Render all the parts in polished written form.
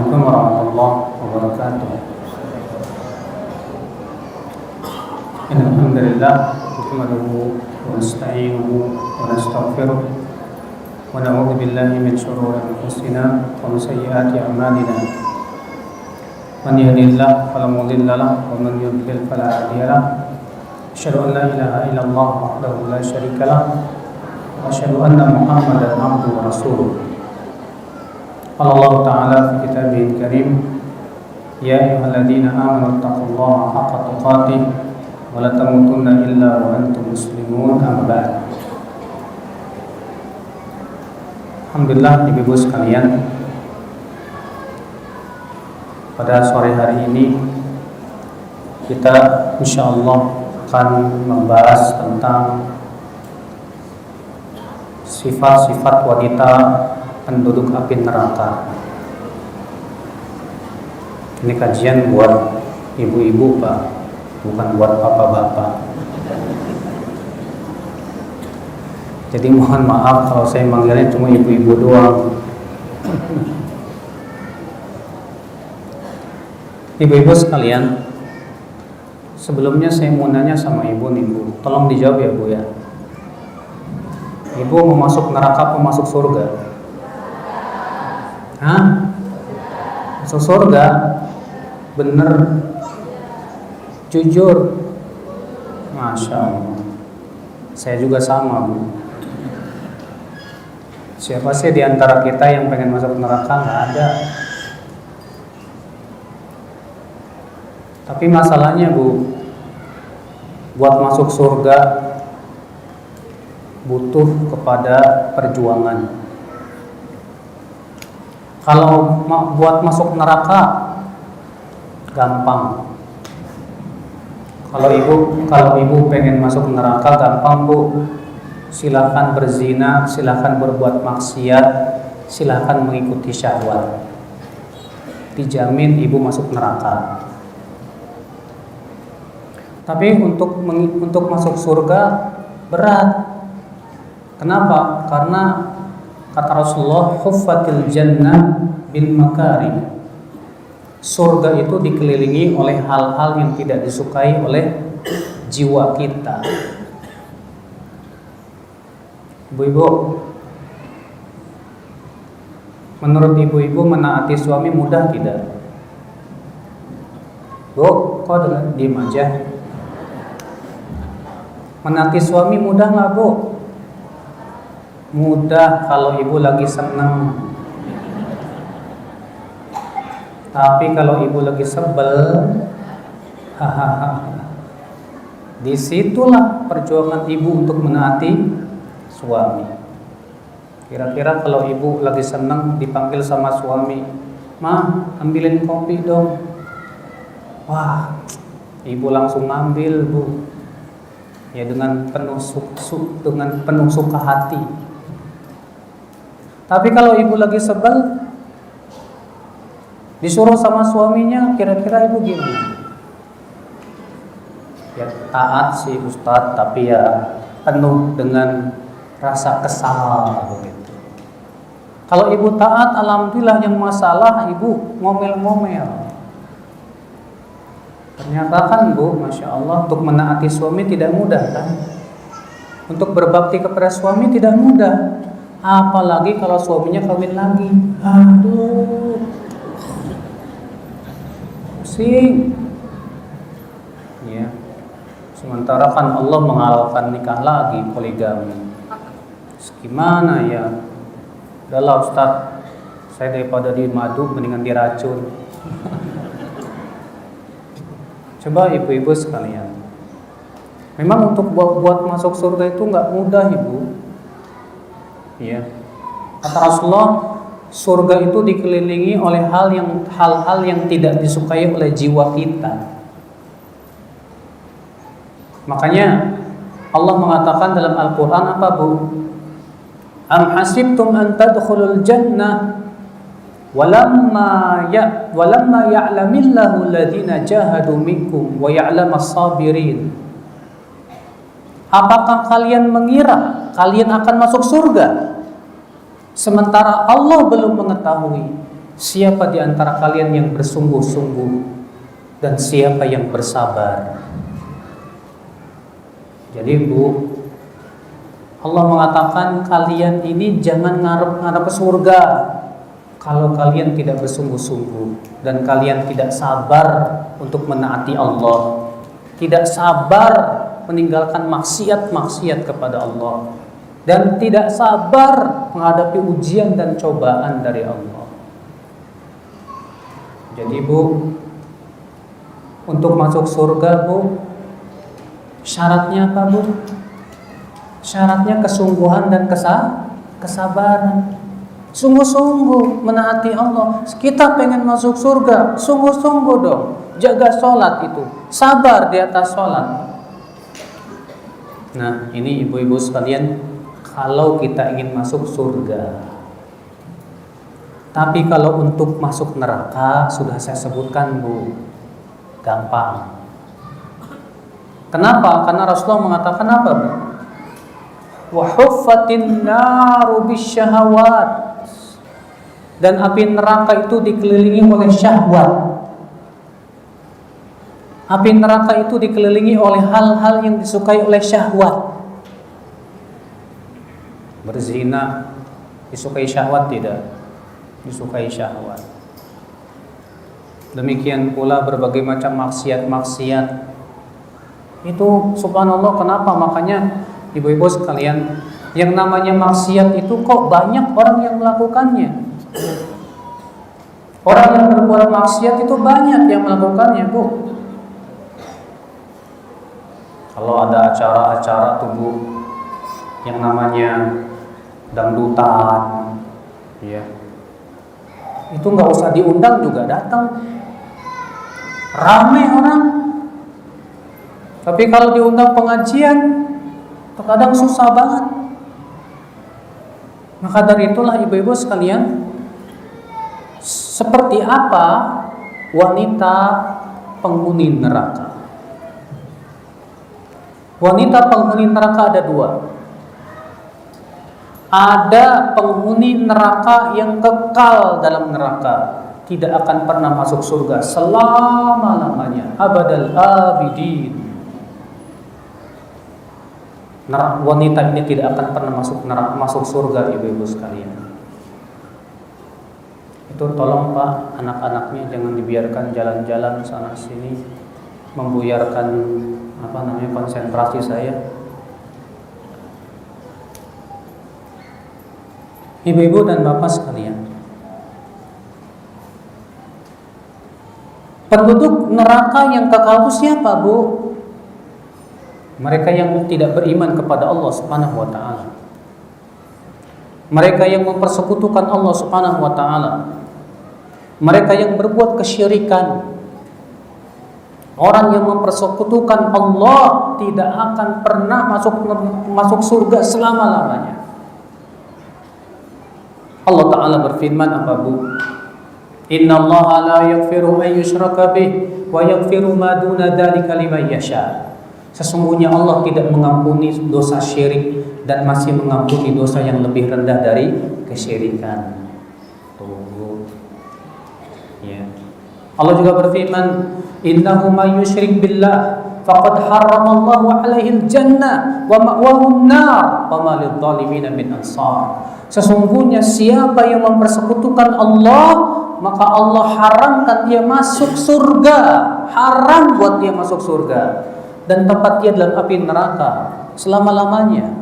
Assalamualaikum warahmatullahi wabarakatuh. Alhamdulillah, nahmaduhu wa nasta'inuhu wa nastaghfiruh wa na'udzu billahi min shururi anfusina wa min sayyiati a'malina. Man yahdihillahu fala mudilla lahu wa man yudlil fala hadiya lahu. Asyhadu an la ilaha illallah wahdahu la syarika lahu wa asyhadu anna Muhammadan abduhu wa rasuluh. Allah Ta'ala fi kitabihil karim, ya ayyuhalladzina amanu taqullaha haqqa tuqatih wa la tamutunna illa wa antum muslimun, amma ba'd. Alhamdulillah, ibu-ibu sekalian, pada sore hari ini kita insyaallah akan membahas tentang sifat-sifat wanita penduduk api neraka. Ini kajian buat ibu-ibu, Pak, bukan buat bapak-bapak. Jadi mohon maaf kalau saya manggilnya cuma ibu-ibu doang. Ibu-ibu sekalian, sebelumnya saya mau nanya sama ibu nih, Bu. Tolong dijawab ya, Bu ya. Ibu mau masuk neraka atau masuk surga? Hah? Masuk surga? Bener? Jujur? Masya Allah. Saya juga sama, Bu. Siapa sih di antara kita yang pengen masuk neraka? Nggak ada. Tapi masalahnya, Bu, buat masuk surga butuh kepada perjuangan. Kalau buat masuk neraka gampang. Kalau ibu pengen masuk neraka gampang, Bu. Silakan berzina, silakan berbuat maksiat, silakan mengikuti syahwat. Dijamin ibu masuk neraka. Tapi untuk masuk surga berat. Kenapa? Karena kata Rasulullah, huffatil jannah bil makarim. Surga itu dikelilingi oleh hal-hal yang tidak disukai oleh jiwa kita. Ibu-ibu, menurut ibu-ibu menaati suami mudah tidak? Bu, kok diem aja? Menaati suami mudah nggak, Bu? Mudah kalau ibu lagi senang. Tapi kalau ibu lagi sebel, disitulah perjuangan ibu untuk menaati suami. Kira-kira kalau ibu lagi senang dipanggil sama suami, "Ma, ambilin kopi dong." Wah, ibu langsung ngambil, Bu. Ya dengan penuh suka hati. Tapi kalau ibu lagi sebel, disuruh sama suaminya, kira-kira ibu gimana? Ya taat sih Ustadz, tapi ya penuh dengan rasa kesal begitu. Kalau ibu taat, alhamdulillah, yang masalah ibu ngomel-ngomel. Ternyata kan, Bu, Masya Allah, untuk menaati suami tidak mudah kan? Untuk berbakti kepada suami tidak mudah. Apalagi kalau suaminya kawin lagi. Aduh, pusing. Ya. Sementara kan Allah menghalalkan nikah lagi, poligami. Gimana ya? Udahlah Ustaz, saya daripada di madu mendingan diracun. Coba ibu-ibu sekalian, memang untuk buat masuk surga itu nggak mudah, Ibu. Ya, kata Rasulullah, surga itu dikelilingi oleh hal-hal yang tidak disukai oleh jiwa kita. Makanya Allah mengatakan dalam Al-Quran apa, Bu? Am hasibtum an tadkhulul jannah walamma ya'lamillahu alladhina jahadu minkum wa ya'lamas sabirin. Apakah kalian mengira kalian akan masuk surga sementara Allah belum mengetahui siapa di antara kalian yang bersungguh-sungguh dan siapa yang bersabar. Jadi Bu, Allah mengatakan kalian ini jangan ngarep-ngarep ke surga kalau kalian tidak bersungguh-sungguh dan kalian tidak sabar untuk menaati Allah, tidak sabar meninggalkan maksiat-maksiat kepada Allah, dan tidak sabar menghadapi ujian dan cobaan dari Allah. Jadi Bu, untuk masuk surga Bu, syaratnya apa Bu? Syaratnya kesungguhan dan kesabaran. Sungguh-sungguh menaati Allah. Kita pengen masuk surga, sungguh-sungguh dong. Jaga sholat itu, sabar di atas sholat. Nah, ini ibu-ibu sekalian, kalau kita ingin masuk surga. Tapi kalau untuk masuk neraka, sudah saya sebutkan Bu, gampang. Kenapa? Karena Rasulullah mengatakan apa Bu? Wa huffatin naru bisyahawat. Dan api neraka itu dikelilingi oleh syahwat. Api neraka itu dikelilingi oleh hal-hal yang disukai oleh syahwat. Berzina disukai syahwat tidak? Disukai syahwat. Demikian pula berbagai macam maksiat-maksiat. Itu subhanallah, kenapa? Makanya ibu-ibu sekalian, yang namanya maksiat itu kok banyak orang yang melakukannya. Orang yang berbuat maksiat itu banyak yang melakukannya Bu. Kalau ada acara-acara tuh Bu, yang namanya dangdutan, ya, itu nggak usah diundang juga datang, ramai orang. Tapi kalau diundang pengajian, terkadang susah banget. Maka dari itulah ibu-ibu sekalian, seperti apa wanita penghuni neraka? Wanita penghuni neraka ada dua. Ada penghuni neraka yang kekal dalam neraka, tidak akan pernah masuk surga selama-lamanya, abadal abidin. Wanita ini tidak akan pernah masuk surga ibu-ibu sekalian. Itu tolong Pak, anak-anaknya jangan dibiarkan jalan-jalan sana sini, membuyarkan konsentrasi saya. Ibu-ibu dan bapak sekalian, penduduk neraka yang kekal itu siapa Bu? Mereka yang tidak beriman kepada Allah Subhanahu wa taala. Mereka yang mempersekutukan Allah Subhanahu wa taala. Mereka yang berbuat kesyirikan. Orang yang mempersekutukan Allah tidak akan pernah masuk surga selama-lamanya. Allah Ta'ala berfirman apa Bu? Inna Allah la yaghfiru an yushraka bih wa yaghfiru ma duna dzalika liman yasha. Sesungguhnya Allah tidak mengampuni dosa syirik dan masih mengampuni dosa yang lebih rendah dari kesyirikan. Tuh. Ya. Allah juga berfirman, innahu may yusyrik billah faqad harramallahu alaihi al-jannah wa ma'wahu an-nar wa ma lidh-dhalimin min ansar. Sesungguhnya siapa yang mempersekutukan Allah, maka Allah haramkan dia masuk surga. Haram buat dia masuk surga, dan tempat dia dalam api neraka selama-lamanya.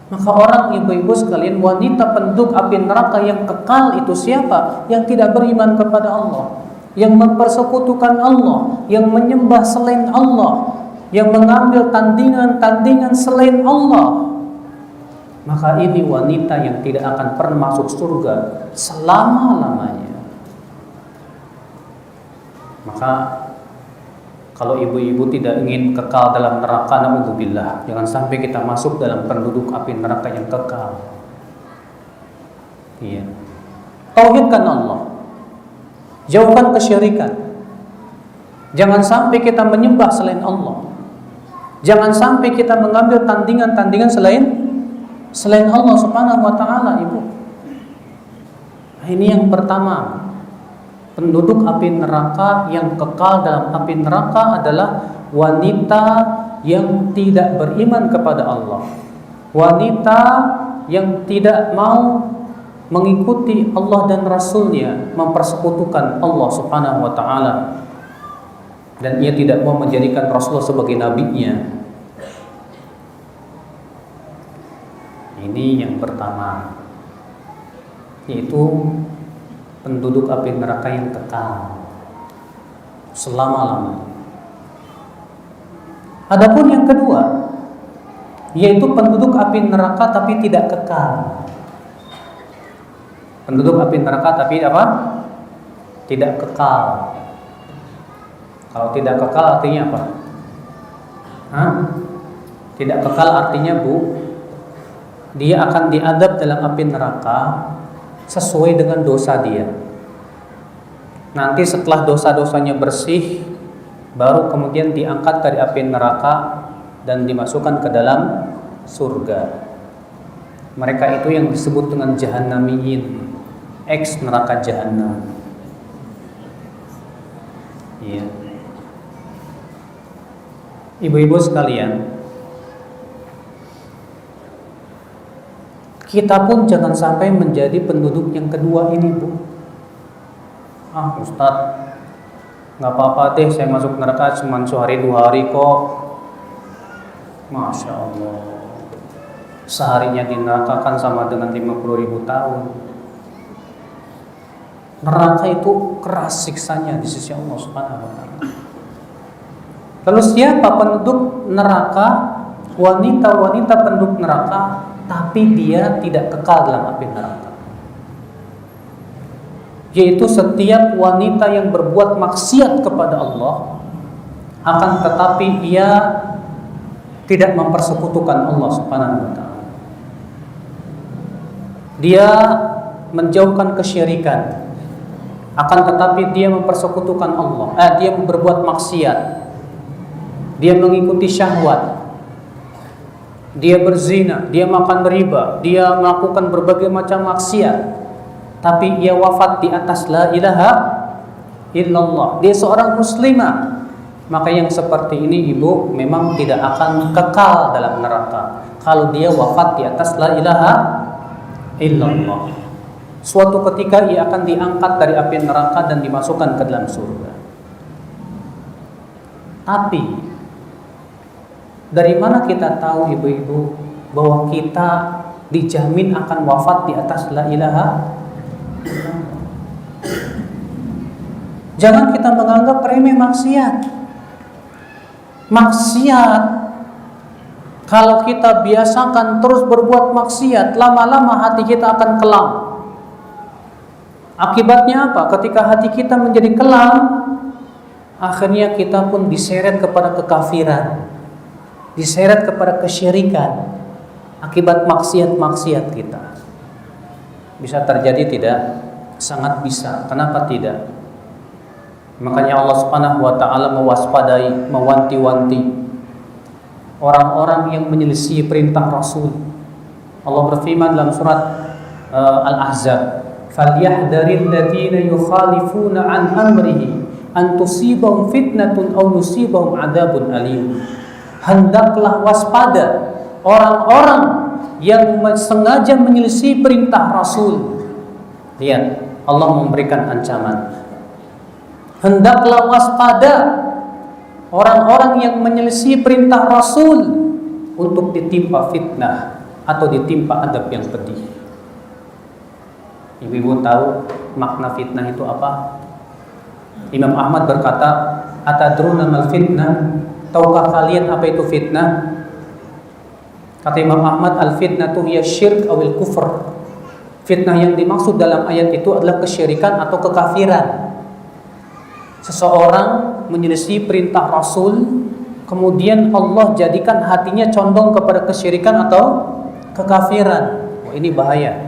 Maka orang, ibu-ibu sekalian, wanita penduduk api neraka yang kekal itu siapa? Yang tidak beriman kepada Allah, yang mempersekutukan Allah, yang menyembah selain Allah, yang mengambil tandingan-tandingan selain Allah. Maka ini wanita yang tidak akan pernah masuk surga selama-lamanya. Maka kalau ibu-ibu tidak ingin kekal dalam neraka, na'udzubillah, jangan sampai kita masuk dalam penduduk api neraka yang kekal. Iya. Tauhidkan Allah, jauhkan kesyirikan. Jangan sampai kita menyembah selain Allah. Jangan sampai kita mengambil tandingan-tandingan selain Allah Subhanahu wa taala, Ibu. Ini yang pertama. Penduduk api neraka yang kekal dalam api neraka adalah wanita yang tidak beriman kepada Allah, wanita yang tidak mau mengikuti Allah dan Rasulnya, mempersekutukan Allah Subhanahu wa ta'ala, dan ia tidak mau menjadikan Rasulullah sebagai nabinya. Ini yang pertama, yaitu penduduk api neraka yang kekal selama-lamanya. Adapun yang kedua, yaitu penduduk api neraka tapi tidak kekal. Penduduk api neraka tapi apa? Tidak kekal. Kalau tidak kekal artinya apa? Tidak kekal artinya, dia akan diadab dalam api neraka sesuai dengan dosa dia. Nanti setelah dosa-dosanya bersih, baru kemudian diangkat dari api neraka dan dimasukkan ke dalam surga. Mereka itu yang disebut dengan jahannamiyin, ex neraka jahanam. Iya. Ibu-ibu sekalian, kita pun jangan sampai menjadi penduduk yang kedua ini, Bu. Ustadz, nggak apa-apa deh, saya masuk neraka cuma sehari 2 hari kok. Masya Allah, seharinya di neraka kan sama dengan 50.000 tahun. Neraka itu keras siksanya di sisi Allah Subhanahu wa ta'ala. Lalu siapa penduduk neraka? Wanita-wanita penduduk neraka, tapi dia tidak kekal dalam api neraka. Yaitu setiap wanita yang berbuat maksiat kepada Allah, akan tetapi ia tidak mempersekutukan Allah Subhanahu wa ta'ala. Dia menjauhkan kesyirikan, akan tetapi dia mempersekutukan Allah. Dia berbuat maksiat, dia mengikuti syahwat, dia berzina, dia makan riba, dia melakukan berbagai macam maksiat, tapi ia wafat di atas la ilaha illallah. Dia seorang muslimah. Maka yang seperti ini, Ibu, memang tidak akan kekal dalam neraka kalau dia wafat di atas la ilaha illallah. Suatu ketika ia akan diangkat dari api neraka dan dimasukkan ke dalam surga. Tapi dari mana kita tahu, ibu-ibu, bahwa kita dijamin akan wafat di atas la ilaha? Jangan kita menganggap remeh maksiat. Maksiat, kalau kita biasakan terus berbuat maksiat, lama-lama hati kita akan kelam. Akibatnya apa? Ketika hati kita menjadi kelam, akhirnya kita pun diseret kepada kekafiran, diseret kepada kesyirikan akibat maksiat-maksiat kita. Bisa terjadi tidak? Sangat bisa. Kenapa tidak? Makanya Allah Subhanahu wa ta'ala mewaspadai, mewanti-wanti orang-orang yang menyelisih perintah Rasul. Allah berfirman dalam surat Al-Ahzab, "Falyahdharil ladzina yukhalifuna an amrihi an tusibahum fitnatun aw yusibahum adzabun alim." Hendaklah waspada orang-orang yang sengaja menyelisih perintah Rasul. Lihat, Allah memberikan ancaman. Hendaklah waspada orang-orang yang menyelisih perintah Rasul untuk ditimpa fitnah atau ditimpa adab yang pedih. Ibu-ibu tahu makna fitnah itu apa? Imam Ahmad berkata, "Atadruna mal fitnah?" Tahukah kalian apa itu fitnah? Kata Imam Ahmad, al-fitnatu hiya syirk awil kufr. Fitnah yang dimaksud dalam ayat itu adalah kesyirikan atau kekafiran. Seseorang menyelisih perintah Rasul, kemudian Allah jadikan hatinya condong kepada kesyirikan atau kekafiran. Wah, ini bahaya.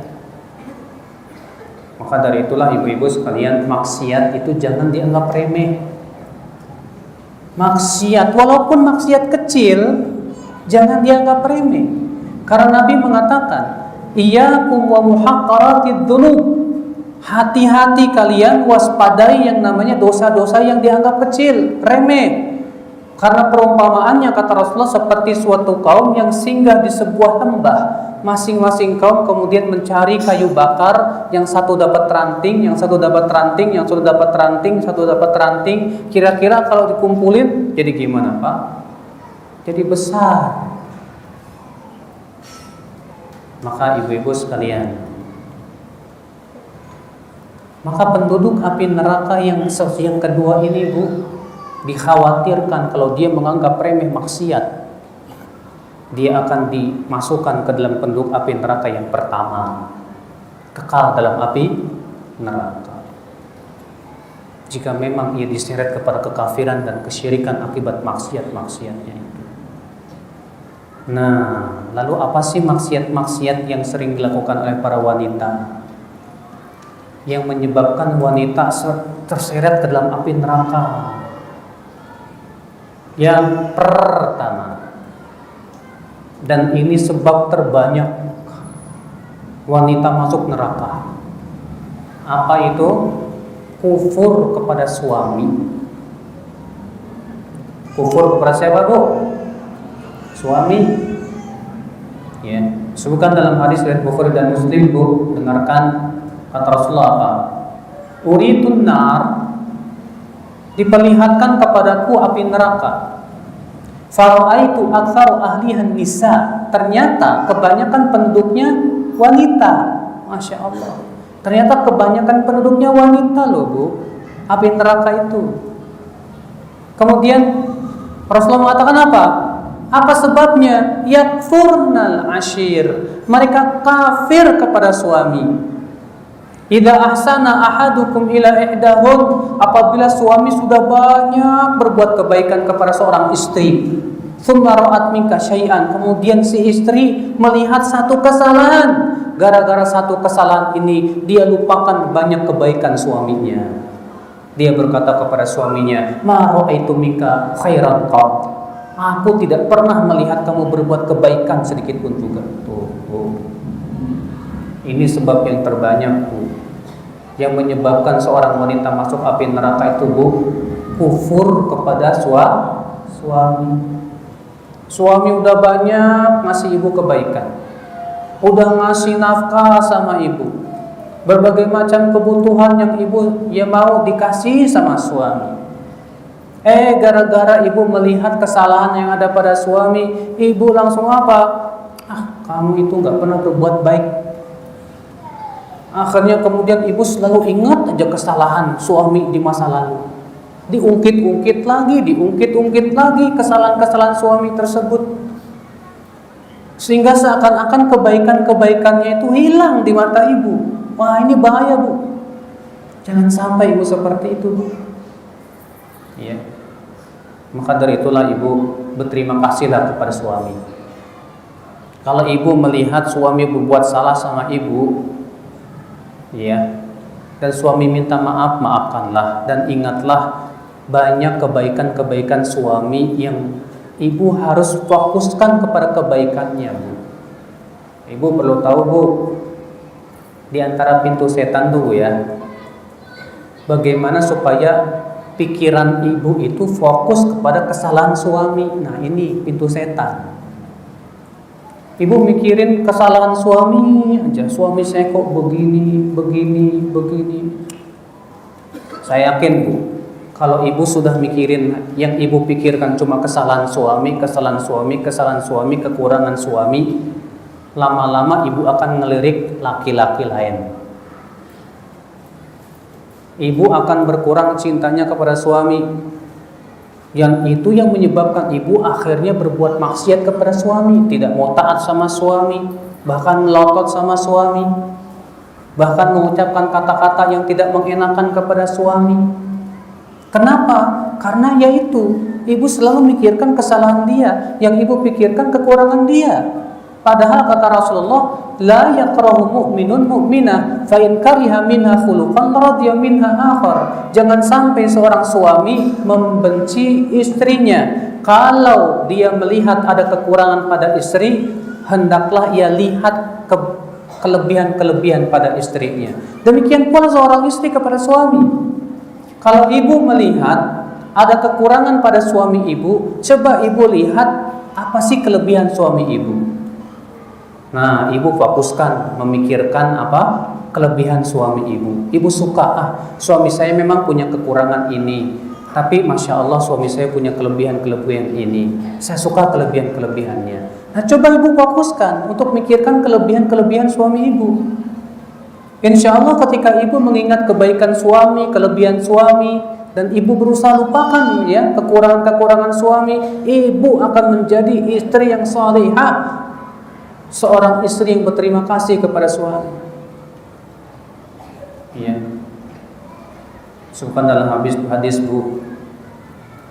Maka dari itulah ibu-ibu sekalian, maksiat itu jangan dianggap remeh. Maksiat, walaupun maksiat kecil, jangan dianggap remeh. Karena Nabi mengatakan, "Iyyakum wa muhaqqaratidz dzunub." Hati-hati kalian, waspadai yang namanya dosa-dosa yang dianggap kecil, remeh. Karena perumpamaannya kata Rasulullah seperti suatu kaum yang singgah di sebuah lembah. Masing-masing kaum kemudian mencari kayu bakar, yang satu dapat ranting, yang satu dapat ranting, yang satu dapat ranting, satu dapat ranting. Kira-kira kalau dikumpulin jadi gimana, Pak? Jadi besar. Maka ibu-ibu sekalian, maka penduduk api neraka yang kedua ini, Bu, dikhawatirkan kalau dia menganggap remeh maksiat, dia akan dimasukkan ke dalam penduduk api neraka yang pertama, kekal dalam api neraka. Jika memang ia diseret kepada kekafiran dan kesyirikan akibat maksiat-maksiatnya itu. Nah, lalu apa sih maksiat-maksiat yang sering dilakukan oleh para wanita yang menyebabkan wanita terseret ke dalam api neraka? Yang pertama, dan ini sebab terbanyak wanita masuk neraka, apa itu? Kufur kepada suami. Kufur kepada siapa, Bu? Suami. Ya, sebutkan dalam hadis riwayat Bukhari dan Muslim, Bu. Dengarkan kata Rasulullah apa? Uritun nar, diperlihatkan kepadaku api neraka. Fara'aitu aktsaru ahlihan nisa, ternyata kebanyakan penduduknya wanita. Masya Allah, ternyata kebanyakan penduduknya wanita loh, Bu, api neraka itu. Kemudian Rasulullah mengatakan apa? Apa sebabnya? Yakfurnal ashir, mereka kafir kepada suami. Idza ahsana ahadukum ila ihdahun, apabila suami sudah banyak berbuat kebaikan kepada seorang istri, tsumma ra'at minka syai'an, kemudian si istri melihat satu kesalahan, gara-gara satu kesalahan ini dia lupakan banyak kebaikan suaminya. Dia berkata kepada suaminya, ma ra'aitu minka khairan qat, aku tidak pernah melihat kamu berbuat kebaikan sedikit pun juga. Tuh. Ini sebab yang terbanyak, Bu, yang menyebabkan seorang wanita masuk api neraka itu, Bu, kufur kepada suami. Suami udah banyak ngasih ibu kebaikan, udah ngasih nafkah sama ibu, berbagai macam kebutuhan yang ibu mau dikasih sama suami. Gara-gara ibu melihat kesalahan yang ada pada suami, ibu langsung apa? Kamu itu gak pernah berbuat baik. Akhirnya kemudian ibu selalu ingat aja kesalahan suami di masa lalu. Diungkit-ungkit lagi kesalahan-kesalahan suami tersebut. Sehingga seakan-akan kebaikan-kebaikannya itu hilang di mata ibu. Wah, ini bahaya, Bu. Jangan sampai ibu seperti itu, Bu. Ya. Maka dari itulah ibu berterima kasihlah kepada suami. Kalau ibu melihat suami berbuat salah sama ibu, ya, dan suami minta maaf, maafkanlah, dan ingatlah banyak kebaikan-kebaikan suami yang ibu harus fokuskan kepada kebaikannya, Bu. Ibu perlu tahu, Bu, di antara pintu setan tuh, ya, bagaimana supaya pikiran ibu itu fokus kepada kesalahan suami. Nah, ini pintu setan. Ibu mikirin kesalahan suami aja. Suami saya kok begini. Saya yakin, Bu, kalau ibu sudah mikirin yang ibu pikirkan cuma kesalahan suami, kekurangan suami, lama-lama ibu akan ngelirik laki-laki lain. Ibu akan berkurang cintanya kepada suami. Yang itu yang menyebabkan ibu akhirnya berbuat maksiat kepada suami, tidak mau taat sama suami, bahkan melotot sama suami, bahkan mengucapkan kata-kata yang tidak mengenakan kepada suami. Kenapa? Karena yaitu ibu selalu mikirkan kesalahan dia, yang ibu pikirkan kekurangan dia. Padahal kata Rasulullah, la yakrahu mu'minun mu'minah fa in kariha minha khuluqan radiya minha akhar. Jangan sampai seorang suami membenci istrinya kalau dia melihat ada kekurangan pada istri, hendaklah ia lihat kelebihan-kelebihan pada istrinya. Demikian pula seorang istri kepada suami. Kalau ibu melihat ada kekurangan pada suami ibu, coba ibu lihat apa sih kelebihan suami ibu. Nah, ibu fokuskan memikirkan apa kelebihan suami ibu. Ibu suka, suami saya memang punya kekurangan ini, tapi Masya Allah suami saya punya kelebihan-kelebihan ini. Saya suka kelebihan-kelebihannya. Nah, coba ibu fokuskan untuk mikirkan kelebihan-kelebihan suami ibu. Insya Allah ketika ibu mengingat kebaikan suami, kelebihan suami, dan ibu berusaha lupakan ya kekurangan-kekurangan suami, ibu akan menjadi istri yang salihah, seorang istri yang berterima kasih kepada suami. Ya. Sebutkan dalam hadis Bu,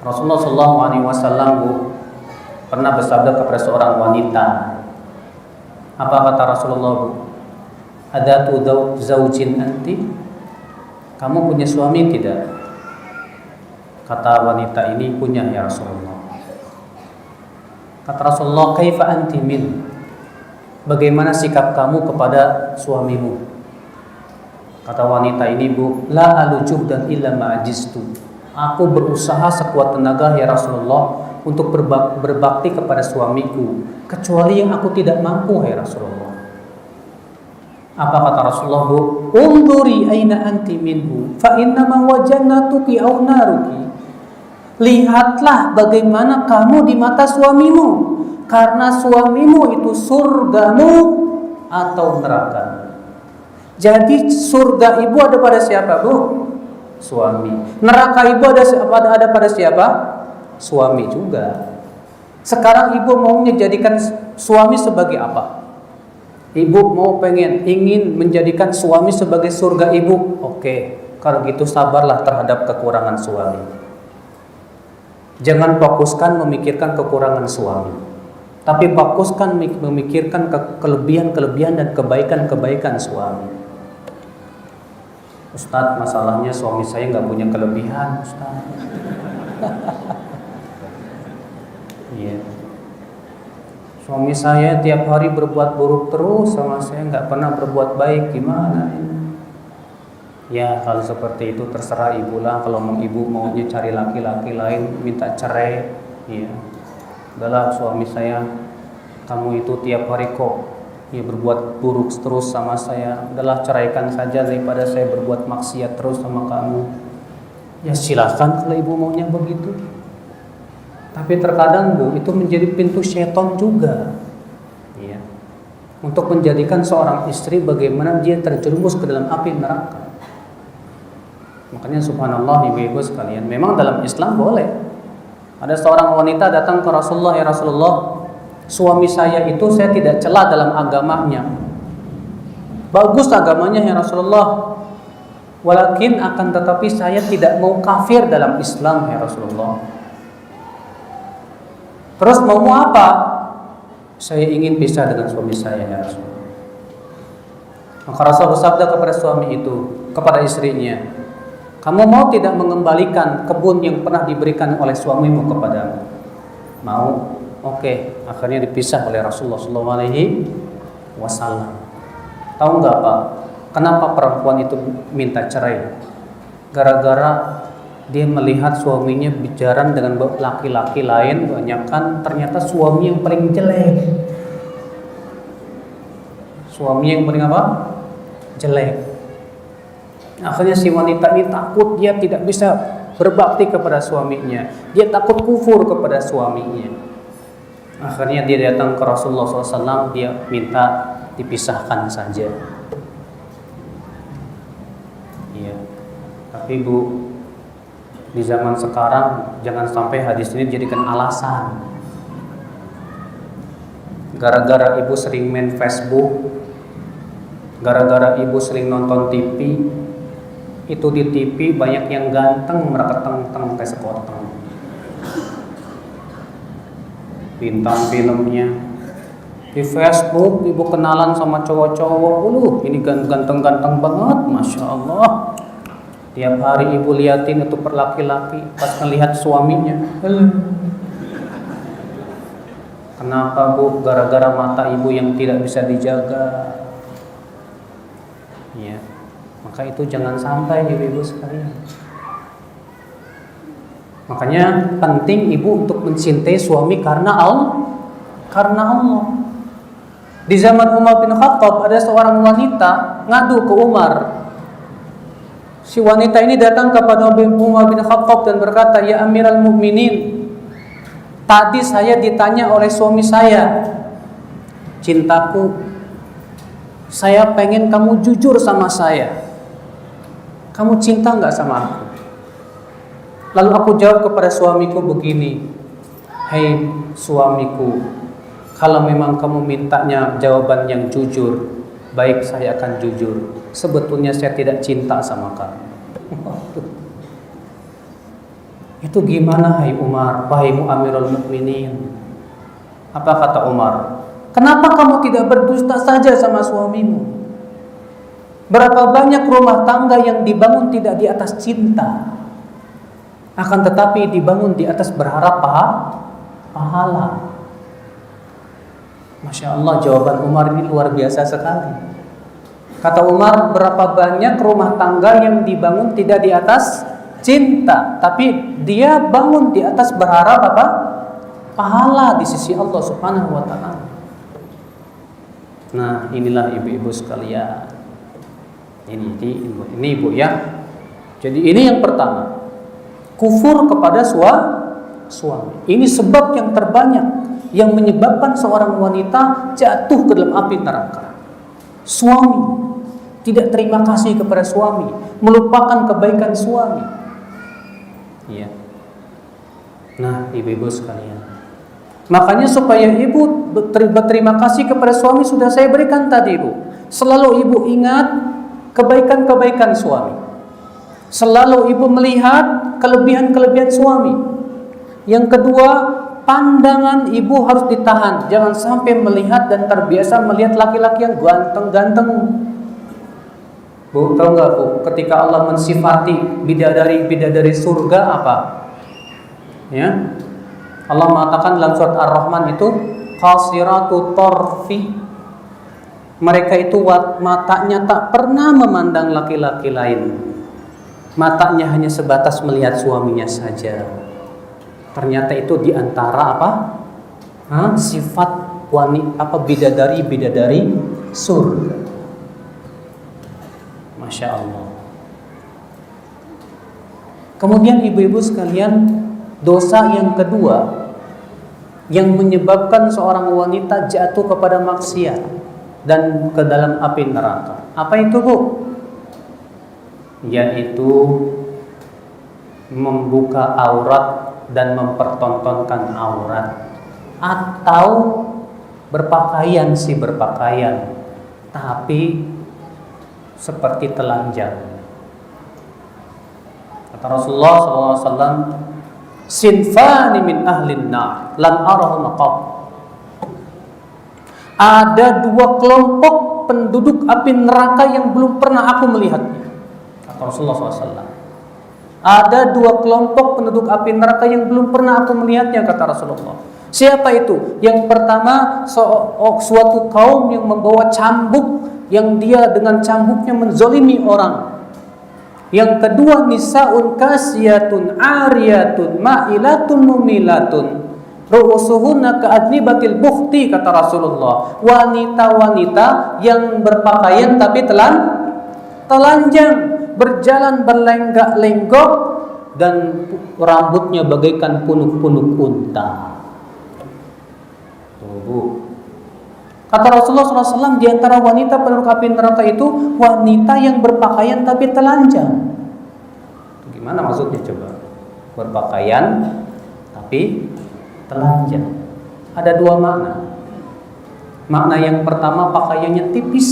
Rasulullah SAW Bu pernah bersabda kepada seorang wanita. Apa kata Rasulullah Bu? Adatu zaujin anti? Kamu punya suami tidak? Kata wanita ini, punya ya Rasulullah. Kata Rasulullah, kaifa anti min? Bagaimana sikap kamu kepada suamimu? Kata wanita ini, Bu, la alujuh dan illa ma'ajistu. Aku berusaha sekuat tenaga ya Rasulullah untuk berbakti kepada suamiku, kecuali yang aku tidak mampu ya Rasulullah. Apa kata Rasulullah, Bu? Unduri aina anti minhu fa innama wajannatuki aw naruki. Lihatlah bagaimana kamu di mata suamimu, karena suamimu itu surgamu atau neraka. Jadi surga ibu ada pada siapa, Bu? Suami. Neraka ibu ada pada siapa? Suami juga. Sekarang ibu maunya jadikan suami sebagai apa? Ibu ingin menjadikan suami sebagai surga ibu. Oke, kalau gitu sabarlah terhadap kekurangan suami. Jangan fokuskan memikirkan kekurangan suami, tapi fokuskan memikirkan kelebihan-kelebihan dan kebaikan-kebaikan suami. Ustadz, masalahnya suami saya nggak punya kelebihan, Ustadz. Iya. Suami saya tiap hari berbuat buruk terus sama saya, nggak pernah berbuat baik, gimana ini? Ya, kalau seperti itu terserah ibu lah. Kalau ibu maunya cari laki-laki lain, minta cerai, ya. Udahlah suami saya, kamu itu tiap hari kok berbuat buruk terus sama saya. Udahlah ceraikan saja daripada saya berbuat maksiat terus sama kamu. Ya silakan kalau ibu maunya begitu. Tapi terkadang Bu, itu menjadi pintu syaitan juga, ya, untuk menjadikan seorang istri bagaimana dia terjerumus ke dalam api neraka. Makanya subhanallah ibu-ibu sekalian, memang dalam Islam boleh. Ada seorang wanita datang ke Rasulullah, ya Rasulullah, suami saya itu saya tidak cela dalam agamanya, bagus agamanya ya Rasulullah, walakin akan tetapi saya tidak mau kafir dalam Islam ya Rasulullah. Terus mau apa? Saya ingin pisah dengan suami saya ya Rasulullah. Maka Rasul bersabda kepada suami itu, kepada istrinya, kamu mau tidak mengembalikan kebun yang pernah diberikan oleh suamimu kepadamu? Mau? Oke. Akhirnya dipisah oleh Rasulullah SAW. Tahu nggak Pak? Kenapa perempuan itu minta cerai? Gara-gara dia melihat suaminya bicara dengan laki-laki lain, banyakkan ternyata suami yang paling jelek. Suami yang paling apa? Jelek. Akhirnya si wanita ini takut, dia tidak bisa berbakti kepada suaminya. Dia takut kufur kepada suaminya. Akhirnya dia datang ke Rasulullah SAW, dia minta dipisahkan saja. Iya. Tapi Bu, di zaman sekarang jangan sampai hadis ini dijadikan alasan. Gara-gara ibu sering main Facebook, gara-gara ibu sering nonton TV, itu di TV banyak yang ganteng mereketeng-teng kayak sekoteng. Bintang filmnya. Di Facebook ibu kenalan sama cowok-cowok, ini ganteng-ganteng banget, Masya Allah. Tiap hari ibu liatin itu per laki-laki, pas ngelihat suaminya. Kenapa Bu? Gara-gara mata ibu yang tidak bisa dijaga. Maka itu jangan sampai ibu-ibu sekalian. Makanya penting ibu untuk mencintai suami karena Allah. Di zaman Umar bin Khattab ada seorang wanita ngadu ke Umar. Si wanita ini datang kepada Umar bin Khattab dan berkata, "Ya Amirul Mukminin, tadi saya ditanya oleh suami saya, cintaku, saya pengen kamu jujur sama saya. Kamu cinta nggak sama aku?" Lalu aku jawab kepada suamiku begini, "Hei suamiku, kalau memang kamu mintanya jawaban yang jujur, baik, saya akan jujur. Sebetulnya saya tidak cinta sama kamu." Itu gimana hai Umar, wahai Amirul Mukminin? Apa kata Umar? "Kenapa kamu tidak berdusta saja sama suamimu? Berapa banyak rumah tangga yang dibangun tidak di atas cinta, akan tetapi dibangun di atas berharap pahala." Masya Allah, jawaban Umar ini luar biasa sekali. Kata Umar, berapa banyak rumah tangga yang dibangun tidak di atas cinta, tapi dia bangun di atas berharap apa? Pahala di sisi Allah Subhanahu wa ta'ala. Nah, inilah ibu-ibu sekalian. Ini ibu ya. Jadi ini yang pertama, kufur kepada suami. Ini sebab yang terbanyak yang menyebabkan seorang wanita jatuh ke dalam api neraka. Suami tidak terima kasih kepada suami, melupakan kebaikan suami. Iya. Nah, ibu-ibu sekalian, makanya supaya ibu berterima kasih kepada suami sudah saya berikan tadi, ibu. Selalu ibu ingat kebaikan-kebaikan suami. Selalu ibu melihat kelebihan-kelebihan suami. Yang kedua, pandangan ibu harus ditahan. Jangan sampai melihat dan terbiasa melihat laki-laki yang ganteng-ganteng. Bu, tahu nggak bu? Ketika Allah mensifati bidadari surga apa? Ya, Allah mengatakan dalam surat Ar-Rahman itu qasiratu tarfi. Mereka itu matanya tak pernah memandang laki-laki lain. Matanya hanya sebatas melihat suaminya saja. Ternyata itu diantara apa? Sifat wanita bidadari surga. Masya Allah. Kemudian ibu-ibu sekalian, dosa yang kedua yang menyebabkan seorang wanita jatuh kepada maksiat dan ke dalam api neraka. Apa itu, Bu? Yaitu membuka aurat dan mempertontonkan aurat, atau berpakaian tapi seperti telanjang. Kata Rasulullah SAW, "Sinfani min ahlin nar lam arahum qat." Ada dua kelompok penduduk api neraka yang belum pernah aku melihatnya. Kata Rasulullah SAW. Ada dua kelompok penduduk api neraka yang belum pernah aku melihatnya, kata Rasulullah. Siapa itu? Yang pertama, suatu kaum yang membawa cambuk, yang dia dengan cambuknya menzolimi orang. Yang kedua, nisaun kasiyatun ariyatun ma'ilatun mumilatun ru'usuhunna ka'adnibatil bukhti, kata Rasulullah. Wanita-wanita yang berpakaian tapi telanjang, berjalan berlenggak-lenggok, dan rambutnya bagaikan punuk-punuk unta. Tuh. Kata Rasulullah SAW, di antara wanita penduduk api neraka itu wanita yang berpakaian tapi telanjang. Gimana maksudnya coba? Berpakaian tapi telanjang. Ada dua makna. Makna yang pertama, pakaiannya tipis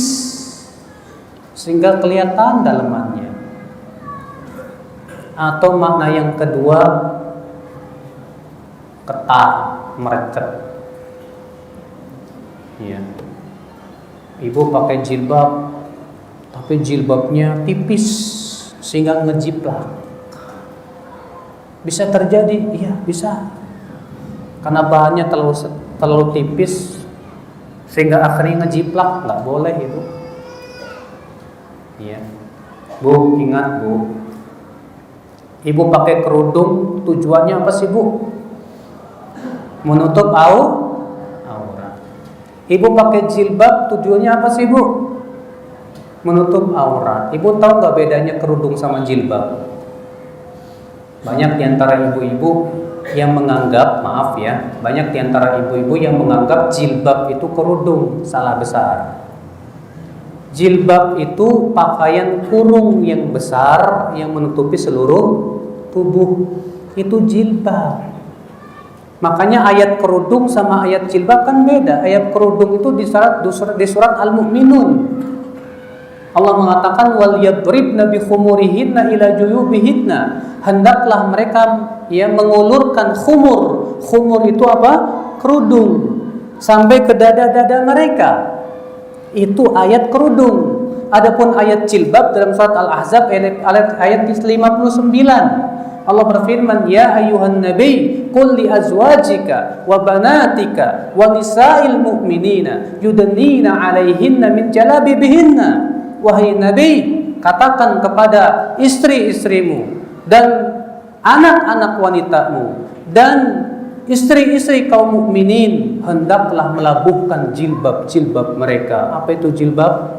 sehingga kelihatan dalamannya. Atau makna yang kedua, ketat, merecet. Ya. Ibu pakai jilbab, tapi jilbabnya tipis sehingga ngejiplak. Bisa terjadi, iya bisa. Karena bahannya terlalu tipis sehingga akhirnya ngejiplak, nggak boleh itu. Ya. Bu, ingat Bu, ibu pakai kerudung tujuannya apa sih Bu? Menutup aurat. Ibu pakai jilbab tujuannya apa sih Bu? Menutup aurat. Ibu tahu nggak bedanya kerudung sama jilbab? Banyak diantara ibu-ibu yang menganggap, maaf ya, banyak diantara ibu-ibu yang menganggap jilbab itu kerudung. Salah besar. Jilbab itu pakaian kurung yang besar yang menutupi seluruh tubuh. Itu jilbab. Makanya ayat kerudung sama ayat jilbab kan beda. Ayat kerudung itu di surat Al-Mu'minun. Allah mengatakan wal yadribna bi khumurihinna ila juyubihinna. Hendaklah mereka mengulurkan khumur. Khumur itu apa? Kerudung sampai ke dada-dada mereka. Itu ayat kerudung. Adapun ayat jilbab dalam surat Al-Ahzab ayat 59. Allah berfirman, ya ayyuhan nabi qul li azwajika wa banatika wa nisa'il mu'minina yudnina 'alaihinna min jalabibihinna. Wahai nabi, katakan kepada istri-istrimu dan anak-anak wanitamu dan istri-istri kaum mukminin hendaklah melabuhkan jilbab-jilbab mereka. Apa itu jilbab?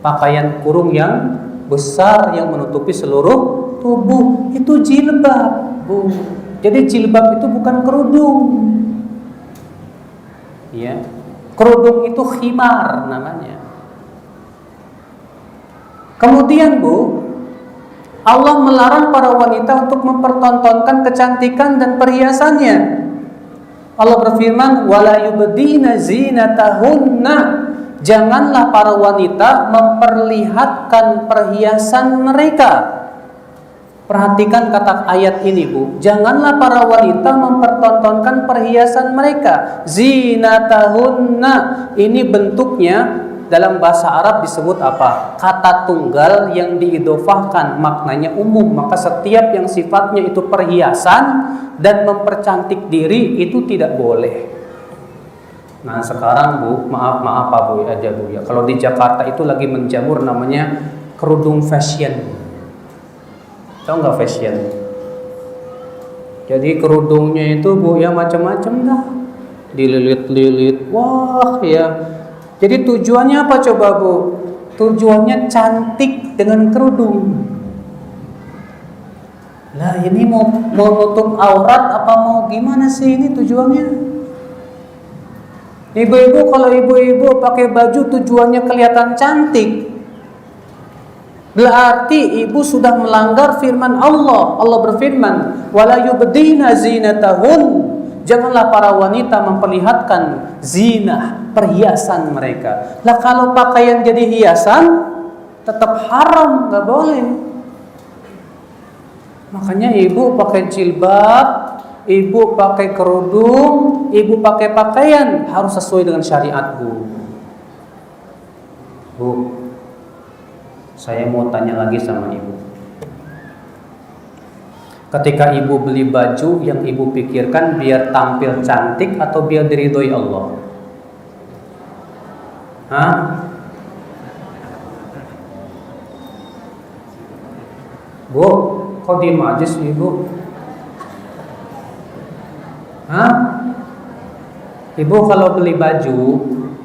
Pakaian kurung yang besar yang menutupi seluruh tubuh. Itu jilbab, Bu. Jadi jilbab itu bukan kerudung. Ya. Kerudung itu khimar namanya. Kemudian, Bu, Allah melarang para wanita untuk mempertontonkan kecantikan dan perhiasannya. Allah berfirman, "Wala yubdina zinatahunna." Janganlah para wanita memperlihatkan perhiasan mereka. Perhatikan kata ayat ini, Bu. Janganlah para wanita mempertontonkan perhiasan mereka. Zinatahunna. Ini bentuknya dalam bahasa Arab disebut apa? Kata tunggal yang diidofahkan, maknanya umum. Maka setiap yang sifatnya itu perhiasan dan mempercantik diri itu tidak boleh. Nah sekarang, Bu, maaf Pak Bu aja Bu ya. Kalau di Jakarta itu lagi menjamur namanya kerudung fashion. Tahu nggak fashion? Jadi kerudungnya itu Bu ya macam-macam dah. Dililit-lilit. Wah ya. Jadi tujuannya apa coba Bu? Tujuannya cantik dengan kerudung. Lah ini mau nutup aurat apa mau gimana sih ini tujuannya? Ibu-ibu, kalau ibu-ibu pakai baju tujuannya kelihatan cantik, berarti ibu sudah melanggar firman Allah. Allah berfirman, "Wala yubdina zinatahun." Janganlah para wanita memperlihatkan zinah, perhiasan mereka. Lah kalau pakaian jadi hiasan, tetap haram, nggak boleh. Makanya ibu pakai jilbab, ibu pakai kerudung, ibu pakai pakaian harus sesuai dengan syariat, Bu. Bu, saya mau tanya lagi sama ibu. Ketika ibu beli baju, yang ibu pikirkan biar tampil cantik atau biar diridhoi Allah? Hah? Bu, kok diem aja sih ibu? Hah? Ibu kalau beli baju,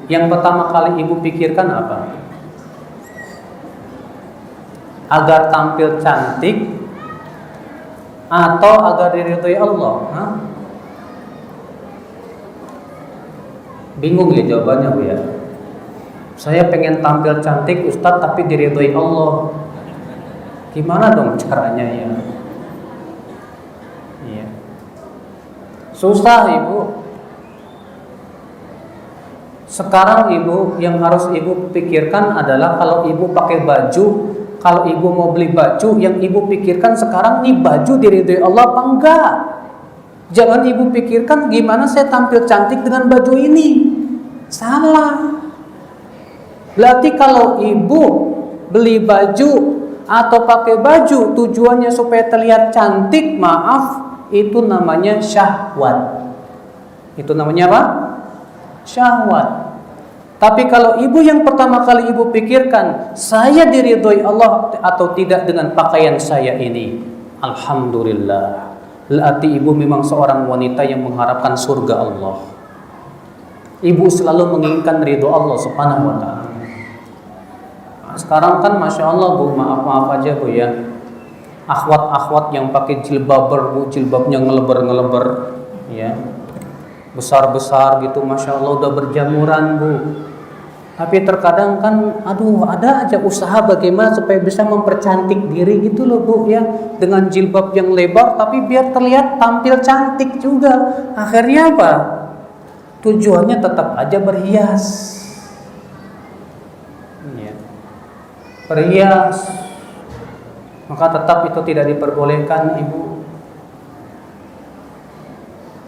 yang pertama kali ibu pikirkan apa? Agar tampil cantik atau agar diridhoi Allah? Hah? Bingung ya jawabannya Bu ya. Saya pengen tampil cantik Ustadz tapi diridhoi Allah. Gimana dong caranya ya? Iya. Susah ibu. Sekarang ibu yang harus ibu pikirkan adalah kalau ibu pakai baju, kalau ibu mau beli baju, yang ibu pikirkan sekarang nih baju diridhoi Allah apa enggak? Jangan ibu pikirkan gimana saya tampil cantik dengan baju ini. Salah. Berarti kalau ibu beli baju atau pakai baju tujuannya supaya terlihat cantik, maaf, itu namanya syahwat. Itu namanya apa? Syahwat. Tapi kalau ibu yang pertama kali ibu pikirkan, saya diridhoi Allah atau tidak dengan pakaian saya ini, alhamdulillah. Berarti ibu memang seorang wanita yang mengharapkan surga Allah. Ibu selalu menginginkan ridho Allah Subhanahu wa ta'ala. Sekarang kan Masya Allah Bu, maaf aja Bu ya, akhwat-akhwat yang pakai jilbab Bu, jilbabnya ngeleber-ngeleber ya, besar-besar gitu, Masya Allah udah berjamuran Bu. Tapi terkadang kan ada aja usaha bagaimana supaya bisa mempercantik diri gitu loh Bu ya, dengan jilbab yang lebar tapi biar terlihat tampil cantik juga. Akhirnya apa? Tujuannya tetap aja berhias ya. Berhias, maka tetap itu tidak diperbolehkan Ibu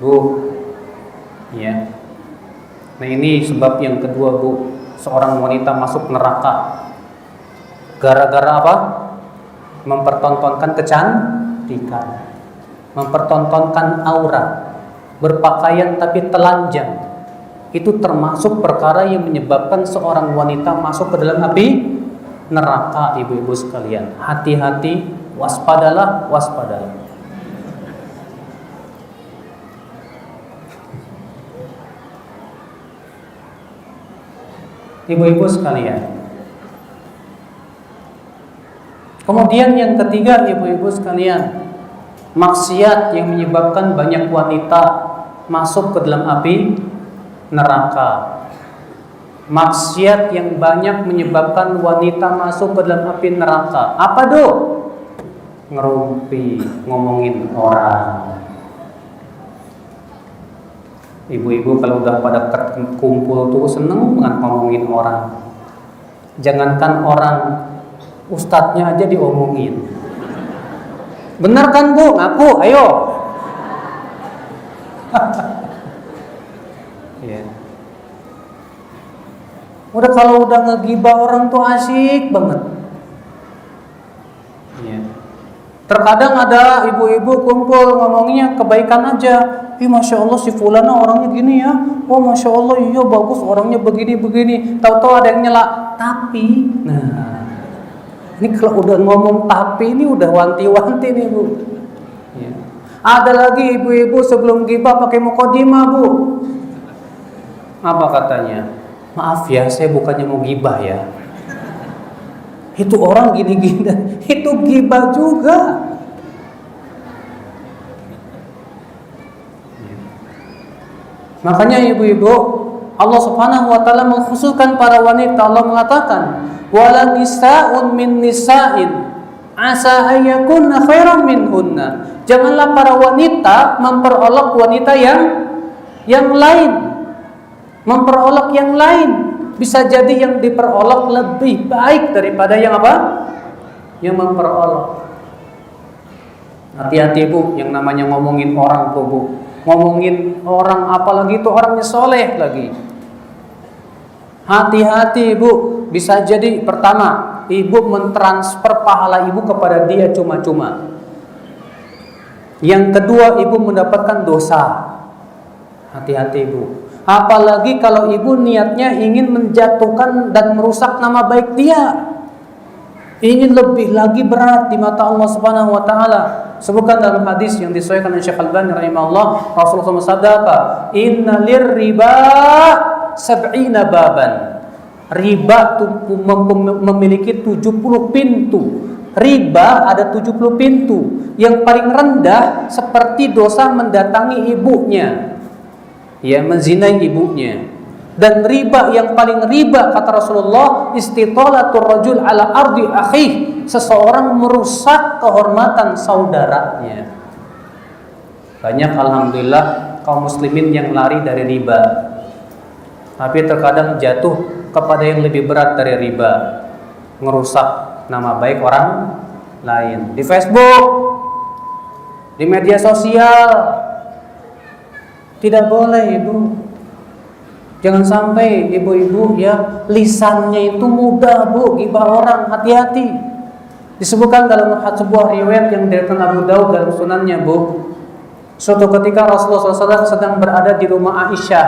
Bu ya. Nah ini sebab yang kedua Bu, seorang wanita masuk neraka gara-gara apa? Mempertontonkan kecantikan, mempertontonkan aurat, berpakaian tapi telanjang. Itu termasuk perkara yang menyebabkan seorang wanita masuk ke dalam api neraka. Ibu-ibu sekalian, hati-hati, waspadalah. Ibu-ibu sekalian, kemudian yang ketiga ibu-ibu sekalian, maksiat yang menyebabkan banyak wanita masuk ke dalam api neraka. Maksiat yang banyak menyebabkan wanita masuk ke dalam api neraka. Apa do? Ngerumpi, ngomongin orang. Ibu-ibu kalau udah pada kumpul tuh seneng banget ngomongin orang. Jangankan orang, ustadznya aja diomongin. Benar kan Bu? Ngaku, ayo. Ya. Udah kalau udah ngegibah orang tuh asik banget. Ya. Terkadang ada ibu-ibu kumpul ngomongnya kebaikan aja. Masya Allah si fulana orangnya gini ya. Oh Masya Allah iya bagus orangnya begini. Tahu-tahu ada yang nyela. Tapi, nah ini kalau udah ngomong tapi ini udah wanti-wanti nih Bu. Ya. Ada lagi ibu-ibu sebelum gibah pakai mukadimah Bu. Apa katanya? Maaf ya, saya bukannya mau gibah ya. Itu orang gini-gini, itu gibah juga. Makanya ibu-ibu, Allah Subhanahu wa taala mengkhususkan para wanita. Allah mengatakan, "Wala nisa'un min nisa'in asa ayyakunna khairan minhunna." Janganlah para wanita memperolok wanita yang lain. Memperolok yang lain, bisa jadi yang diperolok lebih baik daripada yang apa? Yang memperolok. Hati-hati Bu, yang namanya ngomongin orang tuh Bu. Ngomongin orang apalagi itu orangnya soleh lagi. Hati-hati Bu, bisa jadi pertama ibu mentransfer pahala ibu kepada dia cuma-cuma. Yang kedua ibu mendapatkan dosa. Hati-hati Bu. Apalagi kalau ibu niatnya ingin menjatuhkan dan merusak nama baik dia. Ini lebih lagi berat di mata Allah Subhanahu wa taala. Sebutkan dalam hadis yang disahihkan oleh Syekh Al-Albani rahimahullah, Rasulullah SAW bersabda apa? Inna lirriba sab'ina baban. Riba memiliki 70 pintu. Riba ada 70 pintu. Yang paling rendah seperti dosa mendatangi ibunya. Ya, menzinai ibunya. Dan riba yang paling riba kata Rasulullah, istitalatur rajul ala ardi akhih, seseorang merusak kehormatan saudaranya. Banyak alhamdulillah kaum muslimin yang lari dari riba. Tapi terkadang jatuh kepada yang lebih berat dari riba, merusak nama baik orang lain di Facebook, di media sosial. Tidak boleh Ibu. Jangan sampai ibu-ibu ya lisannya itu mudah Bu gibah orang, hati-hati. Disebutkan dalam sebuah riwayat yang diriwayatkan Abu Daud dalam sunannya Bu. Suatu ketika Rasulullah SAW sedang berada di rumah Aisyah.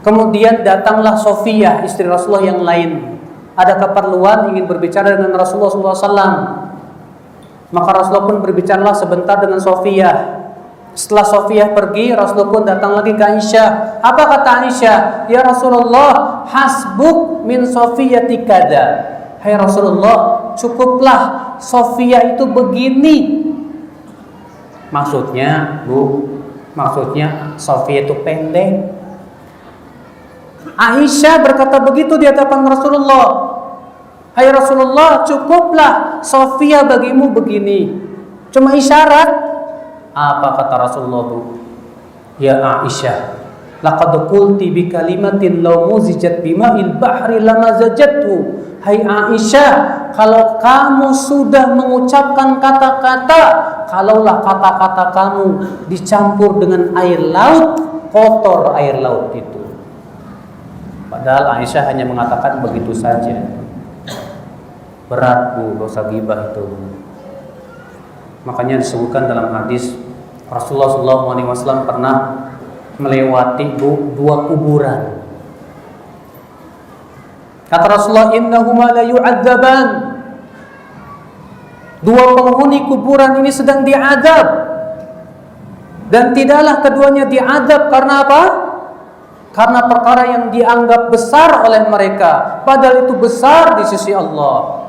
Kemudian datanglah Sofiyah, istri Rasulullah yang lain. Ada keperluan ingin berbicara dengan Rasulullah SAW. Maka Rasulullah pun berbicaralah sebentar dengan Sofiyah. Setelah Sofiyah pergi, Rasulullah pun datang lagi ke Aisyah. Apa kata Aisyah? Ya Rasulullah, hasbuk min Sofiyati kada. Hai Rasulullah, cukuplah Sofiyah itu begini. Maksudnya, maksudnya Sofiyah itu pendek. Aisyah berkata begitu di hadapan Rasulullah. Hai Rasulullah, cukuplah Sofiyah bagimu begini. Cuma isyarat. Apa kata Rasulullah, Ya Aisyah, laqad qulti bi kalimatin law muzijat bima'il bahri lamazajathu. Hai Aisyah, kalau kamu sudah mengucapkan kata-kata, kalaulah kata-kata kamu dicampur dengan air laut, kotor air laut itu. Padahal Aisyah hanya mengatakan begitu saja. Berat dosa ghibah itu. Makanya disebutkan dalam hadis Rasulullah SAW pernah melewati dua kuburan. Kata Rasulullah, innahuma la yu'adzaban. Dua penghuni kuburan ini sedang diazab. Dan tidaklah keduanya diazab karena apa? Karena perkara yang dianggap besar oleh mereka, padahal itu besar di sisi Allah.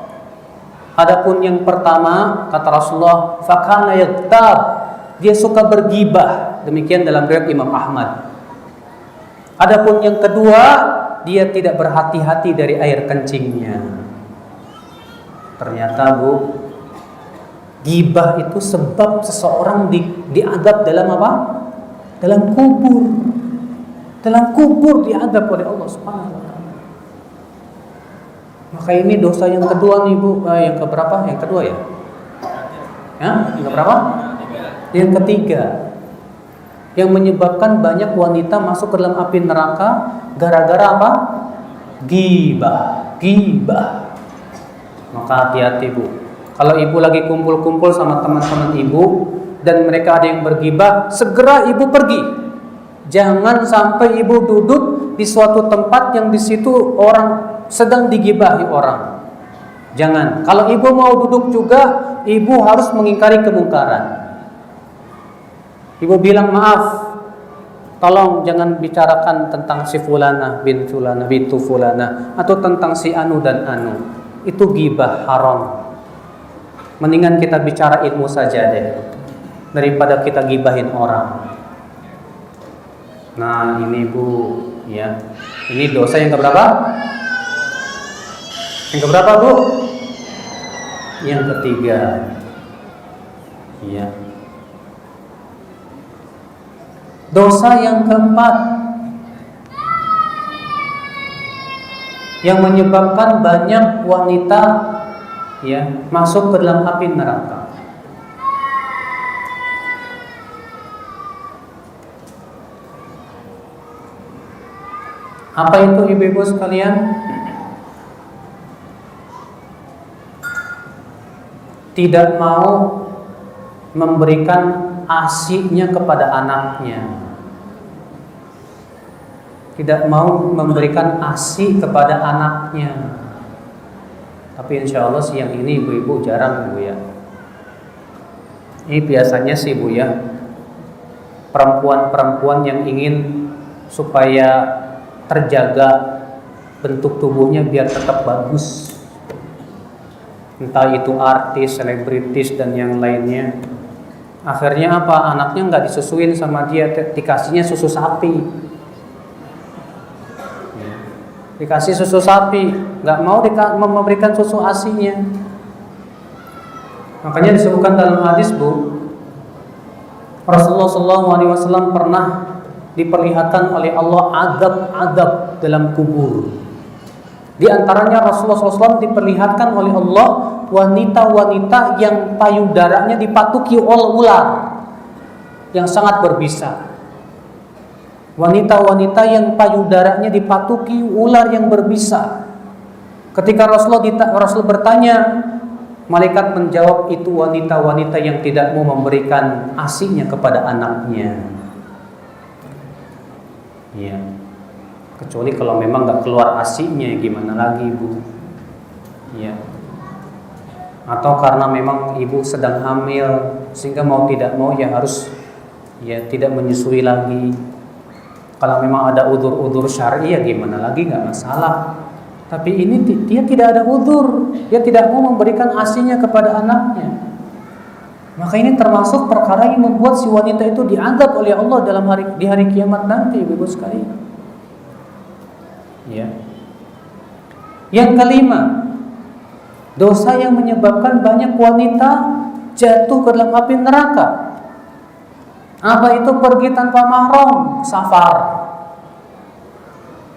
Adapun yang pertama, kata Rasulullah, fakana yaktab, dia suka bergibah. Demikian dalam riwayat Imam Ahmad. Adapun yang kedua, dia tidak berhati-hati dari air kencingnya. Ternyata gibah itu sebab seseorang diadab dalam apa? Dalam kubur. Dalam kubur diadab oleh Allah Subhanahu wa taala. Maka ini dosa yang kedua nih Bu. Yang keberapa? Yang kedua ya? Yang keberapa? Yang ketiga. Yang menyebabkan banyak wanita masuk ke dalam api neraka gara-gara apa? Gibah. Maka hati-hati Bu. Kalau ibu lagi kumpul-kumpul sama teman-teman ibu dan mereka ada yang bergibah, segera ibu pergi. Jangan sampai ibu duduk di suatu tempat yang di situ orang sedang digibahi orang. Jangan. Kalau ibu mau duduk juga, ibu harus mengingkari kemungkaran. Ibu bilang, maaf, tolong jangan bicarakan tentang si fulana bin fulana bintu fulana atau tentang si anu dan anu. Itu gibah haram. Mendingan kita bicara ilmu saja deh daripada kita gibahin orang. Nah, ini Bu, ya. Ini dosa yang keberapa? Yang keberapa, Bu? Yang ketiga. Ya. Dosa yang keempat yang menyebabkan banyak wanita ya masuk ke dalam api neraka. Apa itu ibu-ibu sekalian? Tidak mau memberikan ASI-nya kepada anaknya. Tidak mau memberikan ASI kepada anaknya. Tapi insya Allah siang ini ibu-ibu jarang Bu ya. Ini biasanya sih Bu ya, perempuan-perempuan yang ingin supaya terjaga bentuk tubuhnya biar tetap bagus. Entah itu artis, selebritis dan yang lainnya. Akhirnya apa? Anaknya nggak disusuin sama dia, dikasihnya susu sapi. Dikasih susu sapi, nggak mau memberikan susu asinya. Makanya disebutkan dalam hadis Bu, Rasulullah SAW pernah diperlihatkan oleh Allah azab-azab dalam kubur. Di antaranya Rasulullah SAW diperlihatkan oleh Allah wanita-wanita yang payudaranya dipatuki oleh ular yang sangat berbisa. Wanita-wanita yang payudaranya dipatuki ular yang berbisa. Ketika Rasul bertanya, malaikat menjawab, itu wanita-wanita yang tidak mau memberikan ASI-nya kepada anaknya. Ya. Kecuali kalau memang nggak keluar ASI-nya, gimana lagi ibu? Ya. Atau karena memang ibu sedang hamil sehingga mau tidak mau ya harus ya tidak menyusui lagi. Kalau memang ada udzur-udzur syar'i ya gimana lagi, nggak masalah. Tapi ini dia tidak ada udzur, dia tidak mau memberikan ASI-nya kepada anaknya. Maka ini termasuk perkara yang membuat si wanita itu diazab oleh Allah di hari kiamat nanti, ibu sekalian. Ya. Yang kelima, dosa yang menyebabkan banyak wanita jatuh ke dalam api neraka. Apa itu? Pergi tanpa mahram,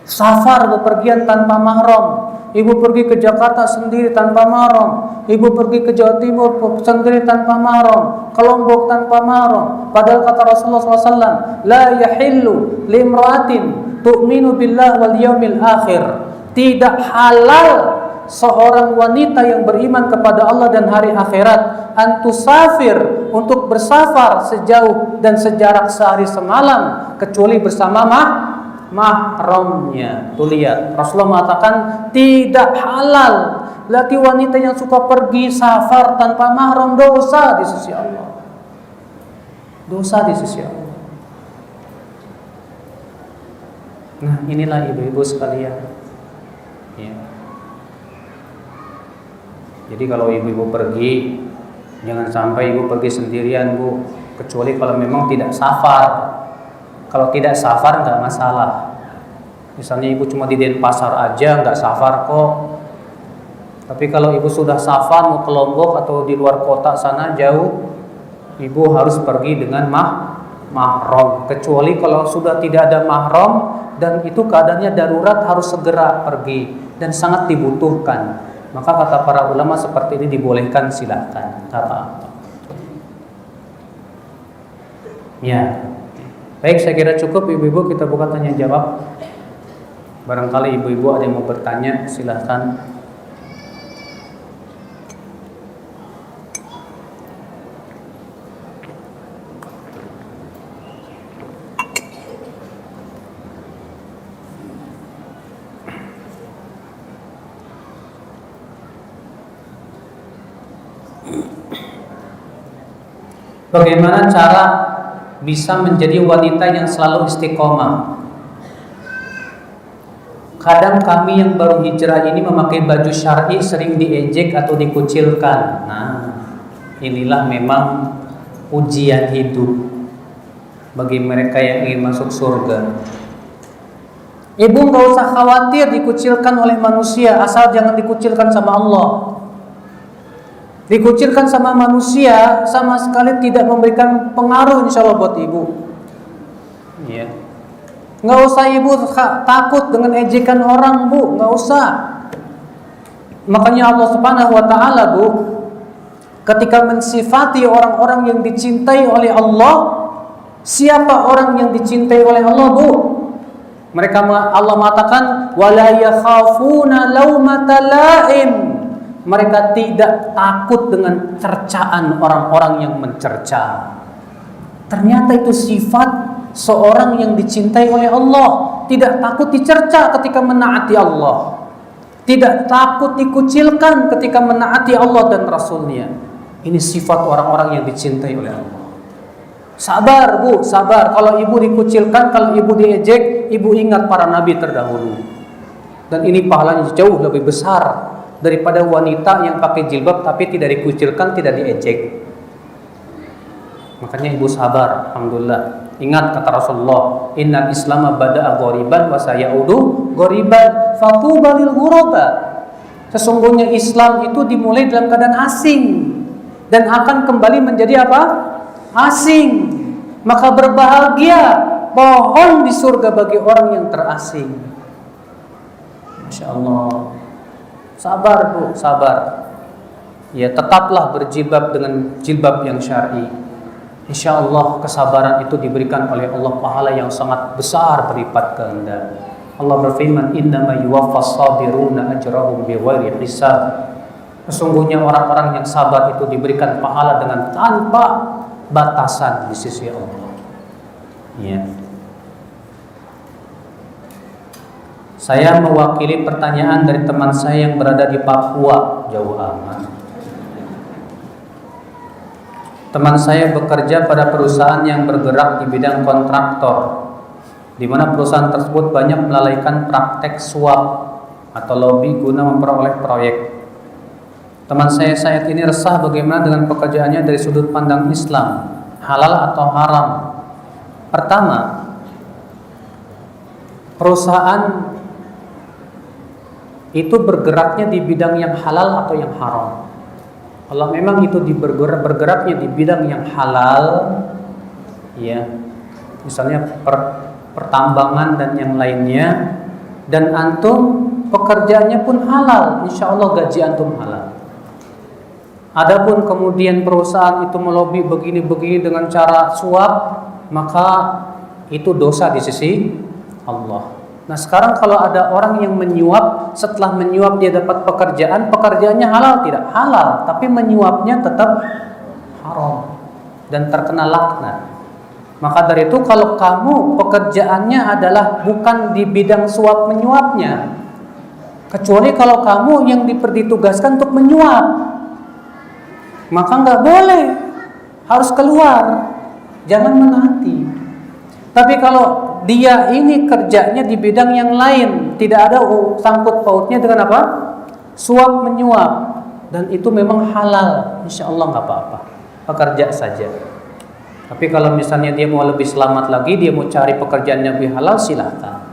safar bepergian tanpa mahram. Ibu pergi ke Jakarta sendiri tanpa mahram, ibu pergi ke Jawa Timur sendiri tanpa mahram, ke Lombok tanpa mahram. Padahal kata Rasulullah SAW, la yahillu limra'atin tu'minu billah wal yawmil akhir. Tidak halal seorang wanita yang beriman kepada Allah dan hari akhirat antusafir, untuk bersafar sejauh dan sejarak sehari semalam kecuali bersama mahramnya. Tuh lihat, Rasulullah mengatakan tidak halal laki wanita yang suka pergi safar tanpa mahram, dosa di sisi Allah. Dosa di sisi Allah. Nah, inilah ibu-ibu sekalian. Ya. Jadi kalau ibu-ibu pergi, jangan sampai ibu pergi sendirian, Bu. Kecuali kalau memang tidak safar. Kalau tidak safar nggak masalah. Misalnya ibu cuma di Denpasar aja nggak safar kok. Tapi kalau ibu sudah safar mau ke Lombok atau di luar kota sana jauh, ibu harus pergi dengan mahram. Kecuali kalau sudah tidak ada mahram dan itu keadaannya darurat, harus segera pergi dan sangat dibutuhkan. Maka kata para ulama seperti ini dibolehkan, silakan. Apa? Ya. Baik, saya kira cukup ibu-ibu, kita buka tanya jawab. Barangkali ibu-ibu ada yang mau bertanya, silahkan. Bagaimana cara bisa menjadi wanita yang selalu istiqomah? Kadang kami yang baru hijrah ini memakai baju syar'i sering diejek atau dikucilkan. Nah, inilah memang ujian hidup bagi mereka yang ingin masuk surga. Ibu nggak usah khawatir dikucilkan oleh manusia, asal jangan dikucilkan sama Allah. Dikucilkan sama manusia sama sekali tidak memberikan pengaruh insya Allah buat ibu. Ya. Nggak usah ibu takut dengan ejekan orang, Bu, nggak usah. Makanya Allah Subhanahu Wa Taala, Bu, ketika mensifati orang-orang yang dicintai oleh Allah, siapa orang yang dicintai oleh Allah, Bu? Allah mengatakan wala yakhafuna laumata laim. Mereka tidak takut dengan cercaan orang-orang yang mencerca. Ternyata itu sifat seorang yang dicintai oleh Allah. Tidak takut dicerca ketika menaati Allah. Tidak takut dikucilkan ketika menaati Allah dan Rasulnya. Ini sifat orang-orang yang dicintai oleh Allah. Sabar, Bu, sabar. Kalau ibu dikucilkan, kalau ibu diejek, ibu ingat para nabi terdahulu. Dan ini pahalanya jauh lebih besar daripada wanita yang pakai jilbab tapi tidak dikucilkan, tidak diejek. Makanya ibu sabar, alhamdulillah. Ingat kata Rasulullah, innal islama bada'a ghoriban wa sayaudu ghoriban fatuba lil ghuraba. Sesungguhnya Islam itu dimulai dalam keadaan asing dan akan kembali menjadi apa? Asing. Maka berbahagia, pohon di surga bagi orang yang terasing. Masya Allah. Sabar, Bu, sabar. Ya, tetaplah berjilbab dengan jilbab yang syar'i. Insya Allah kesabaran itu diberikan oleh Allah pahala yang sangat besar berlipat ganda. Allah berfirman, innama yuwaffas sabiruna ajrahum bighairi hisab. Sesungguhnya orang-orang yang sabar itu diberikan pahala dengan tanpa batasan di sisi Allah. Ya. Saya mewakili pertanyaan dari teman saya yang berada di Papua, jauh amat. Teman saya bekerja pada perusahaan yang bergerak di bidang kontraktor, di mana perusahaan tersebut banyak melalaikan praktek suap atau lobby guna memperoleh proyek. Teman saya saat ini resah bagaimana dengan pekerjaannya dari sudut pandang Islam, halal atau haram. Pertama, perusahaan itu bergeraknya di bidang yang halal atau yang haram. Kalau memang itu bergeraknya di bidang yang halal, ya, misalnya pertambangan dan yang lainnya, dan antum pekerjaannya pun halal, insya Allah gaji antum halal. Adapun kemudian perusahaan itu melobi begini-begini dengan cara suap, maka itu dosa di sisi Allah. Nah sekarang kalau ada orang yang menyuap, setelah menyuap dia dapat pekerjaannya halal tidak? Halal, tapi menyuapnya tetap haram dan terkena laknat. Maka dari itu kalau kamu pekerjaannya adalah bukan di bidang suap menyuapnya, kecuali kalau kamu yang ditugaskan untuk menyuap, maka nggak boleh, harus keluar, jangan menanti. Tapi kalau dia ini kerjanya di bidang yang lain, tidak ada sangkut pautnya dengan apa? Suap menyuap, dan itu memang halal, insya Allah nggak apa-apa, pekerja saja. Tapi kalau misalnya dia mau lebih selamat lagi, dia mau cari pekerjaan yang lebih halal, silahkan.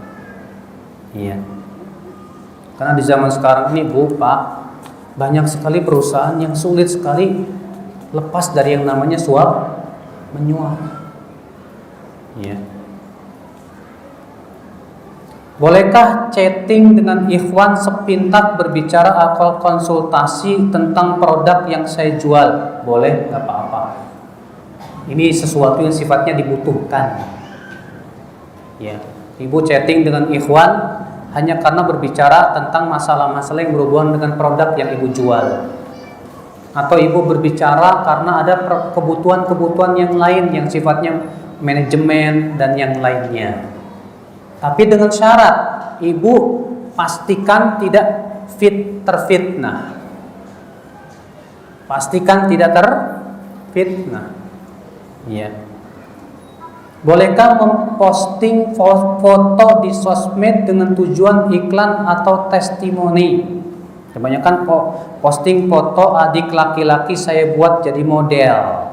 Iya. Karena di zaman sekarang ini Bu, Pak, banyak sekali perusahaan yang sulit sekali lepas dari yang namanya suap menyuap. Iya. Bolehkah chatting dengan ikhwan sepintas berbicara atau konsultasi tentang produk yang saya jual? Boleh, gak apa-apa. Ini sesuatu yang sifatnya dibutuhkan. Ya, ibu chatting dengan ikhwan hanya karena berbicara tentang masalah-masalah yang berhubungan dengan produk yang ibu jual. Atau ibu berbicara karena ada kebutuhan-kebutuhan yang lain yang sifatnya manajemen dan yang lainnya. Tapi dengan syarat ibu pastikan tidak terfitnah. Pastikan tidak terfitnah. Ya. Bolehkah memposting foto di sosmed dengan tujuan iklan atau testimoni? Kebanyakan posting foto adik laki-laki saya buat jadi model.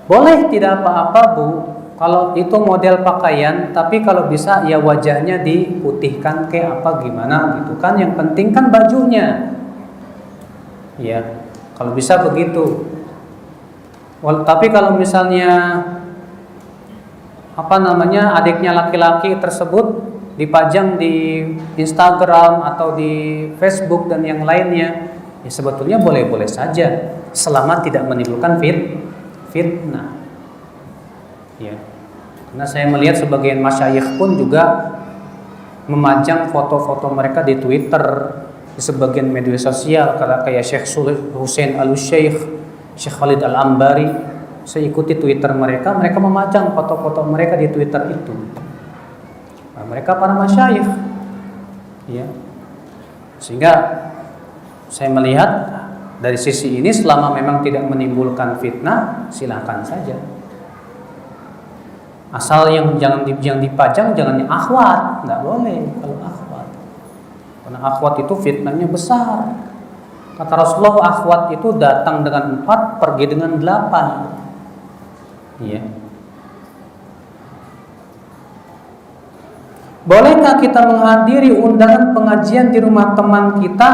Boleh, tidak apa-apa Bu. Kalau itu model pakaian, tapi kalau bisa ya wajahnya diputihkan kayak apa gimana gitu kan. Yang penting kan bajunya. Ya, kalau bisa begitu. Tapi kalau misalnya adiknya laki-laki tersebut dipajang di Instagram atau di Facebook dan yang lainnya, ya sebetulnya boleh-boleh saja selama tidak menimbulkan fitnah. Ya. Karena saya melihat sebagian masyayikh pun juga memajang foto-foto mereka di Twitter, di sebagian media sosial, kayak Syekh Husain Al-Syekh, Syekh Khalid Al-Ambari. Saya ikuti Twitter mereka memajang foto-foto mereka di Twitter itu. Nah, mereka para masyayikh. Ya. Sehingga saya melihat dari sisi ini selama memang tidak menimbulkan fitnah, silakan saja. Asal yang dipajang jangan yang akhwat, nggak boleh kalau akhwat. Karena akhwat itu fitnahnya besar. Kata Rasulullah, akhwat itu datang dengan 4, pergi dengan 8. Iya. Bolehkah kita menghadiri undangan pengajian di rumah teman kita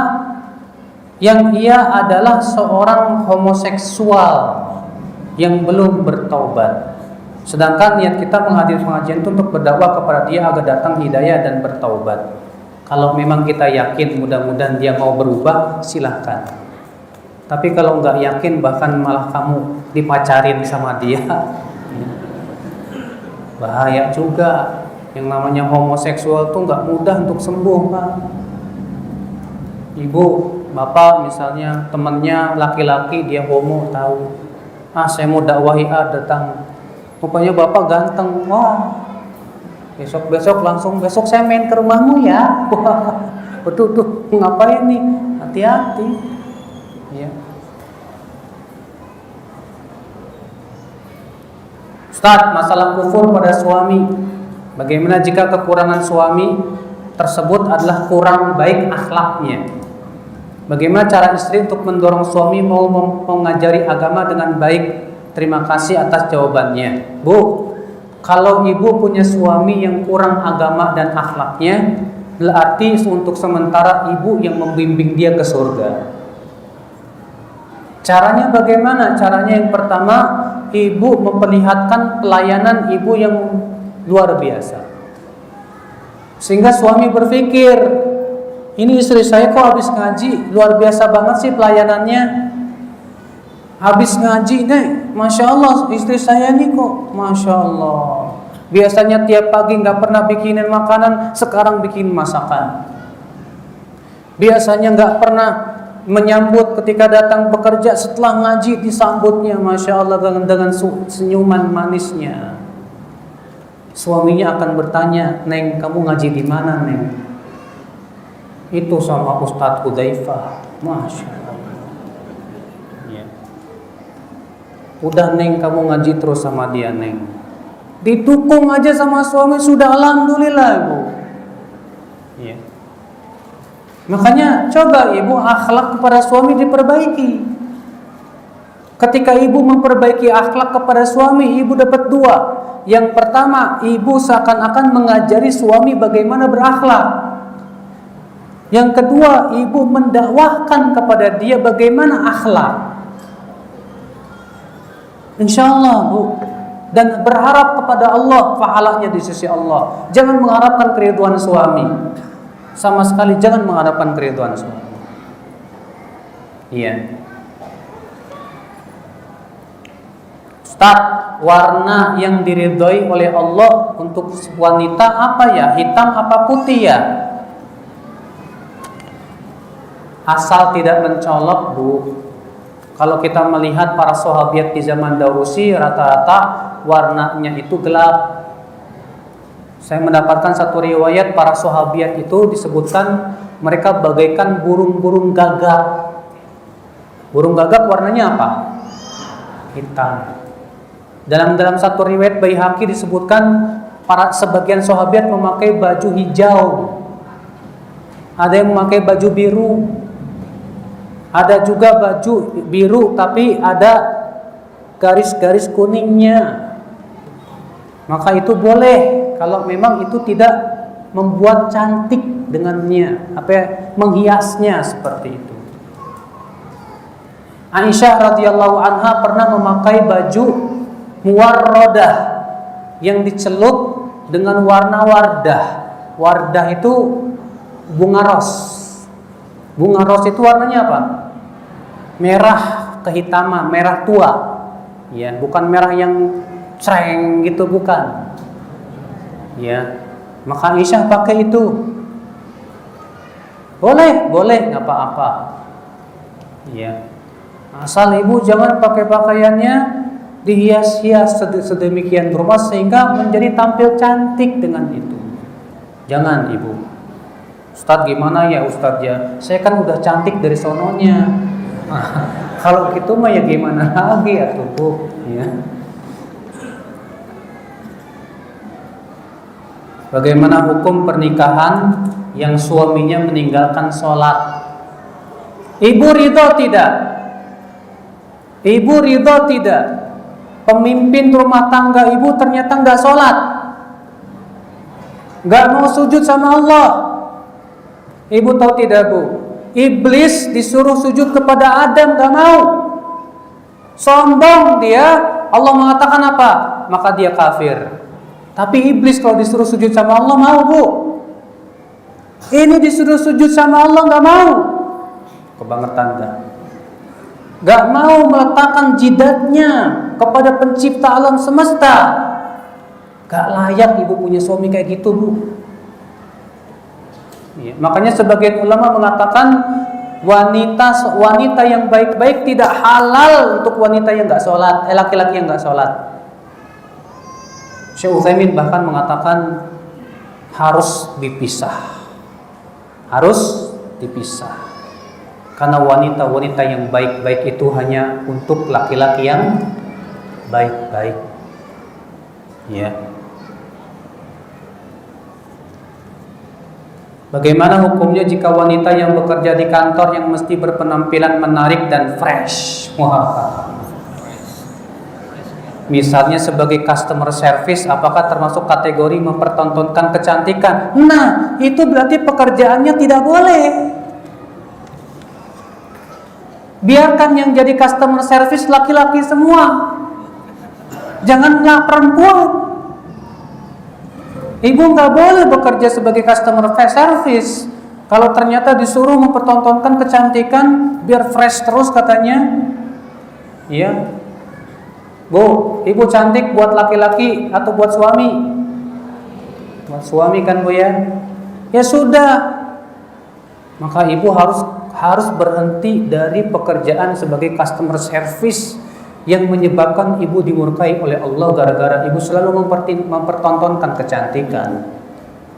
yang ia adalah seorang homoseksual yang belum bertaubat? Sedangkan niat kita menghadiri pengajian itu untuk berdakwah kepada dia agar datang hidayah dan bertaubat. Kalau memang kita yakin mudah-mudahan dia mau berubah, silahkan. Tapi kalau nggak yakin, bahkan malah kamu dipacarin sama dia, bahaya juga. Yang namanya homoseksual tuh nggak mudah untuk sembuh, Pak. Ibu, bapak misalnya temannya laki-laki dia homo, tahu, saya mau dakwahi datang. Rupanya bapak ganteng, wah, Besok langsung besok saya main ke rumahmu ya. Betul tuh, ngapain nih? Hati-hati. Ya. Ustaz, masalah kufur pada suami. Bagaimana jika kekurangan suami tersebut adalah kurang baik akhlaknya? Bagaimana cara istri untuk mendorong suami mau mengajari agama dengan baik? Terima kasih atas jawabannya. Bu, kalau ibu punya suami yang kurang agama dan akhlaknya, berarti untuk sementara ibu yang membimbing dia ke surga. Caranya bagaimana? Caranya yang pertama, ibu memperlihatkan pelayanan ibu yang luar biasa. Sehingga suami berpikir, ini istri saya kok habis ngaji, luar biasa banget sih pelayanannya. Habis ngaji nih, Masya Allah istri saya nih kok, Masya Allah. Biasanya tiap pagi gak pernah bikinin makanan, sekarang bikin masakan. Biasanya gak pernah menyambut ketika datang bekerja, setelah ngaji disambutnya, Masya Allah dengan senyuman manisnya. Suaminya akan bertanya, Neng kamu ngaji di mana Neng? Itu sama Ustadz Hudzaifah. Masya Allah ya. Udah Neng kamu ngaji terus sama dia Neng. Didukung aja sama suami sudah alhamdulillah ibu ya. Makanya coba ibu akhlak kepada suami diperbaiki. Ketika ibu memperbaiki akhlak kepada suami, ibu dapat dua. Yang pertama, ibu seakan-akan mengajari suami bagaimana berakhlak. Yang kedua, ibu mendakwahkan kepada dia bagaimana akhlak. Insyaallah bu. Dan berharap kepada Allah pahalanya di sisi Allah. Jangan mengharapkan keridhaan suami. Sama sekali jangan mengharapkan keridhaan suami. Iya. Ustaz, warna yang diridhoi oleh Allah untuk wanita apa ya? Hitam apa putih ya? Asal tidak mencolok bu. Kalau kita melihat para sahabat di zaman Dausi, rata-rata warnanya itu gelap. Saya mendapatkan satu riwayat para sahabat itu disebutkan mereka bagaikan burung-burung gagak. Burung gagak warnanya apa? Hitam. Dalam satu riwayat Baihaqi disebutkan para sebagian sahabat memakai baju hijau. Ada yang memakai baju biru. Ada juga baju biru tapi ada garis-garis kuningnya. Maka itu boleh kalau memang itu tidak membuat cantik dengannya, menghiasnya seperti itu. Aisyah radhiyallahu anha pernah memakai baju muwarradah yang dicelup dengan warna wardah. Wardah itu bunga ros. Bunga ros itu warnanya apa? Merah kehitaman, merah tua. Ya, bukan merah yang cereng gitu, bukan. Ya. Maka Aisyah pakai itu. Boleh, enggak apa-apa. Ya. Asal ibu jangan pakai pakaiannya dihias-hias sedemikian rupa sehingga menjadi tampil cantik dengan itu. Jangan ibu. Ustadz gimana ya Ustadz ya? Saya kan udah cantik dari sononya. Kalau gitu mah ya gimana lagi ya tuh ya. Bagaimana hukum pernikahan yang suaminya meninggalkan sholat? Ibu ridho tidak? Ibu ridho tidak? Pemimpin rumah tangga ibu ternyata nggak sholat, nggak mau sujud sama Allah. Ibu tahu tidak bu? Iblis disuruh sujud kepada Adam, nggak mau. Sombong dia. Allah mengatakan apa? Maka dia kafir. Tapi iblis kalau disuruh sujud sama Allah mau bu. Ini disuruh sujud sama Allah nggak mau. Kebangetan dah. Nggak mau meletakkan jidatnya kepada pencipta alam semesta. Gak layak ibu punya suami kayak gitu bu. Ya, makanya sebagian ulama mengatakan wanita yang baik-baik tidak halal untuk wanita yang nggak sholat, laki-laki yang nggak sholat. Syekh Utsaimin bahkan mengatakan harus dipisah. Harus dipisah. Karena wanita-wanita yang baik-baik itu hanya untuk laki-laki yang baik-baik. Ya. Bagaimana hukumnya jika wanita yang bekerja di kantor yang mesti berpenampilan menarik dan fresh? Wah. Misalnya sebagai customer service, apakah termasuk kategori mempertontonkan kecantikan? Nah, itu berarti pekerjaannya tidak boleh. Biarkan yang jadi customer service laki-laki semua. Janganlah perempuan. Ibu nggak boleh bekerja sebagai customer service. Kalau ternyata disuruh mempertontonkan kecantikan biar fresh terus katanya. Iya. Bu, ibu cantik buat laki-laki atau buat suami? Buat suami kan Bu ya? Ya sudah. Maka ibu harus berhenti dari pekerjaan sebagai customer service yang menyebabkan ibu dimurkai oleh Allah gara-gara ibu selalu mempertontonkan kecantikan.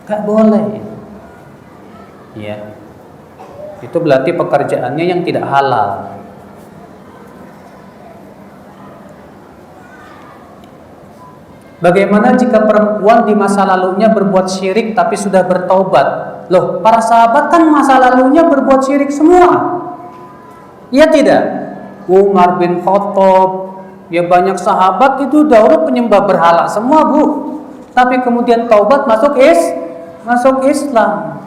Gak boleh. Ya. Itu berarti pekerjaannya yang tidak halal. Bagaimana jika perempuan di masa lalunya berbuat syirik tapi sudah bertaubat? Loh, para sahabat kan masa lalunya berbuat syirik semua. Ya tidak? Umar bin Khattab, ya banyak sahabat itu dahulu penyembah berhala semua Bu. Tapi kemudian taubat masuk Islam.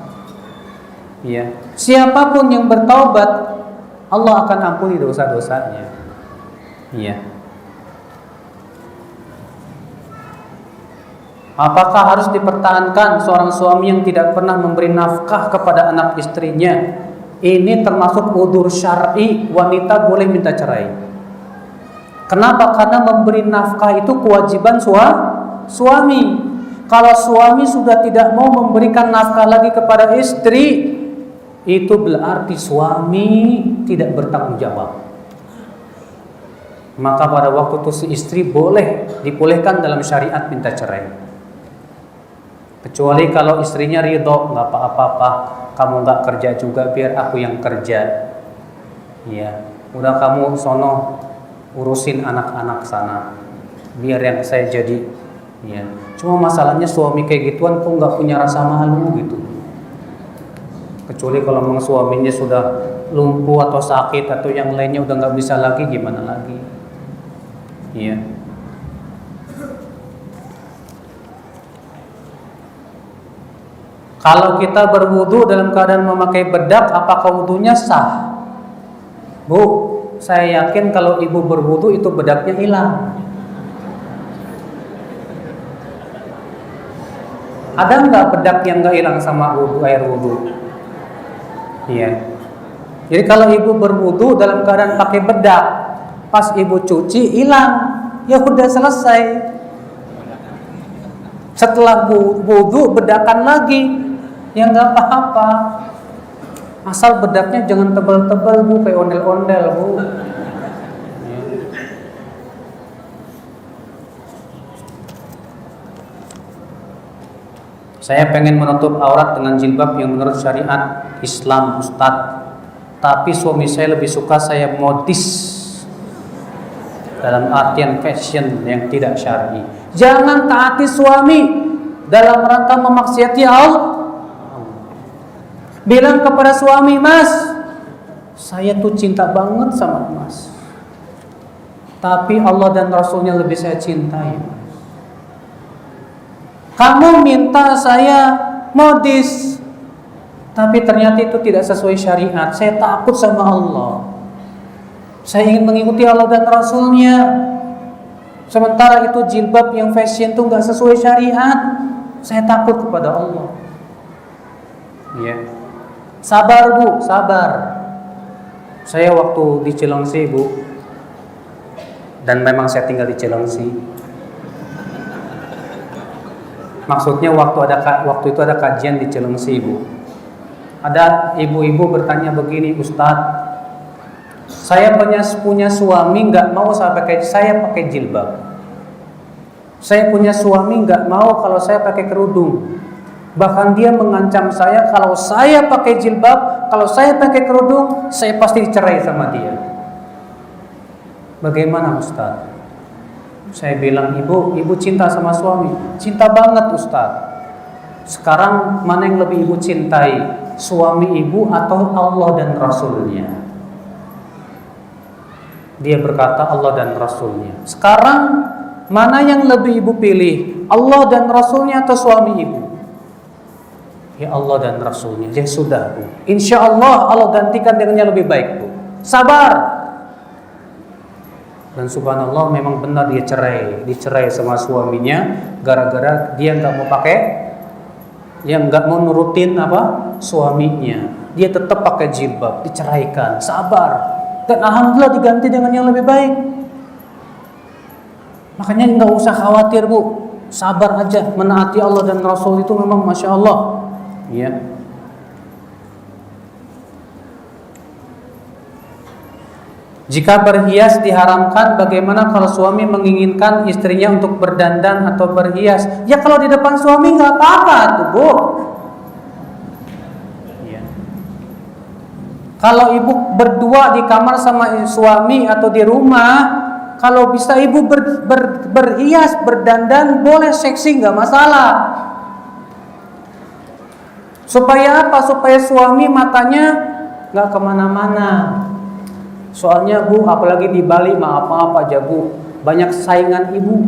Ya, siapapun yang bertaubat, Allah akan ampuni dosa-dosanya. Ya. Apakah harus dipertahankan seorang suami yang tidak pernah memberi nafkah kepada anak istrinya? Ini termasuk udzur syar'i, wanita boleh minta cerai. Kenapa? Karena memberi nafkah itu kewajiban suami. Kalau suami sudah tidak mau memberikan nafkah lagi kepada istri, itu berarti suami tidak bertanggung jawab. Maka pada waktu itu si istri dibolehkan dalam syariat minta cerai. Kecuali kalau istrinya ridho, nggak apa-apa, kamu nggak kerja juga, biar aku yang kerja. Ya, udah kamu sono urusin anak-anak sana, biar yang saya jadi. Ya, cuma masalahnya suami kayak gituan kok nggak punya rasa malu gitu. Kecuali kalau memang suaminya sudah lumpuh atau sakit atau yang lainnya udah nggak bisa lagi, gimana lagi? Ya. Kalau kita berwudu dalam keadaan memakai bedak, apakah wudunya sah? Bu, saya yakin kalau ibu berwudu itu bedaknya hilang. Ada nggak bedak yang nggak hilang sama air wudu? Iya. Jadi kalau ibu berwudu dalam keadaan pakai bedak, pas ibu cuci hilang, ya udah selesai. Setelah wudu bedakan lagi. Ya nggak apa-apa, asal bedaknya jangan tebal-tebal Bu, kayak ondel-ondel Bu. Saya pengen menutup aurat dengan jilbab yang menurut syariat Islam Ustadz, tapi suami saya lebih suka saya modis dalam artian fashion yang tidak syar'i. Jangan taati suami dalam rangka memaksiati Allah. Bilang kepada suami, Mas, saya tuh cinta banget sama Mas, tapi Allah dan Rasulnya lebih saya cintai. Kamu minta saya modis, tapi ternyata itu tidak sesuai syariat. Saya takut sama Allah. Saya ingin mengikuti Allah dan Rasulnya. Sementara itu jilbab yang fashion itu nggak sesuai syariat. Saya takut kepada Allah. Ya. Sabar Bu, sabar. Saya waktu di Cilengsi Bu, dan memang saya tinggal di Cilengsi. Maksudnya waktu itu ada kajian di Cilengsi Bu. Ada ibu-ibu bertanya begini, Ustadz, saya punya suami nggak mau saya pakai jilbab. Saya punya suami nggak mau kalau saya pakai kerudung. Bahkan dia mengancam saya, kalau saya pakai jilbab, kalau saya pakai kerudung, saya pasti dicerai sama dia. Bagaimana Ustaz? Saya bilang, ibu cinta sama suami? Cinta banget Ustaz. Sekarang mana yang lebih ibu cintai? Suami ibu atau Allah dan Rasulnya? Dia berkata Allah dan Rasulnya. Sekarang mana yang lebih ibu pilih? Allah dan Rasulnya atau suami ibu? Ya Allah dan Rasulnya. Ya sudah Bu, insya Allah Allah gantikan dengan yang lebih baik Bu. Sabar. Dan subhanallah memang benar dia dicerai sama suaminya gara-gara dia nggak mau pakai, yang nggak mau nurutin suaminya. Dia tetap pakai jilbab, diceraikan. Sabar. Dan alhamdulillah diganti dengan yang lebih baik. Makanya nggak usah khawatir Bu, sabar aja. Menaati Allah dan Rasul itu memang masya Allah. Ya. Jika berhias diharamkan, bagaimana kalau suami menginginkan istrinya untuk berdandan atau berhias? Ya kalau di depan suami nggak apa-apa tuh Bu. Ya. Kalau ibu berdua di kamar sama suami atau di rumah, kalau bisa ibu berhias, berdandan, boleh seksi, nggak masalah. Supaya apa? Supaya suami matanya nggak kemana-mana. Soalnya Bu, apalagi di Bali, maaf aja Bu, banyak saingan ibu.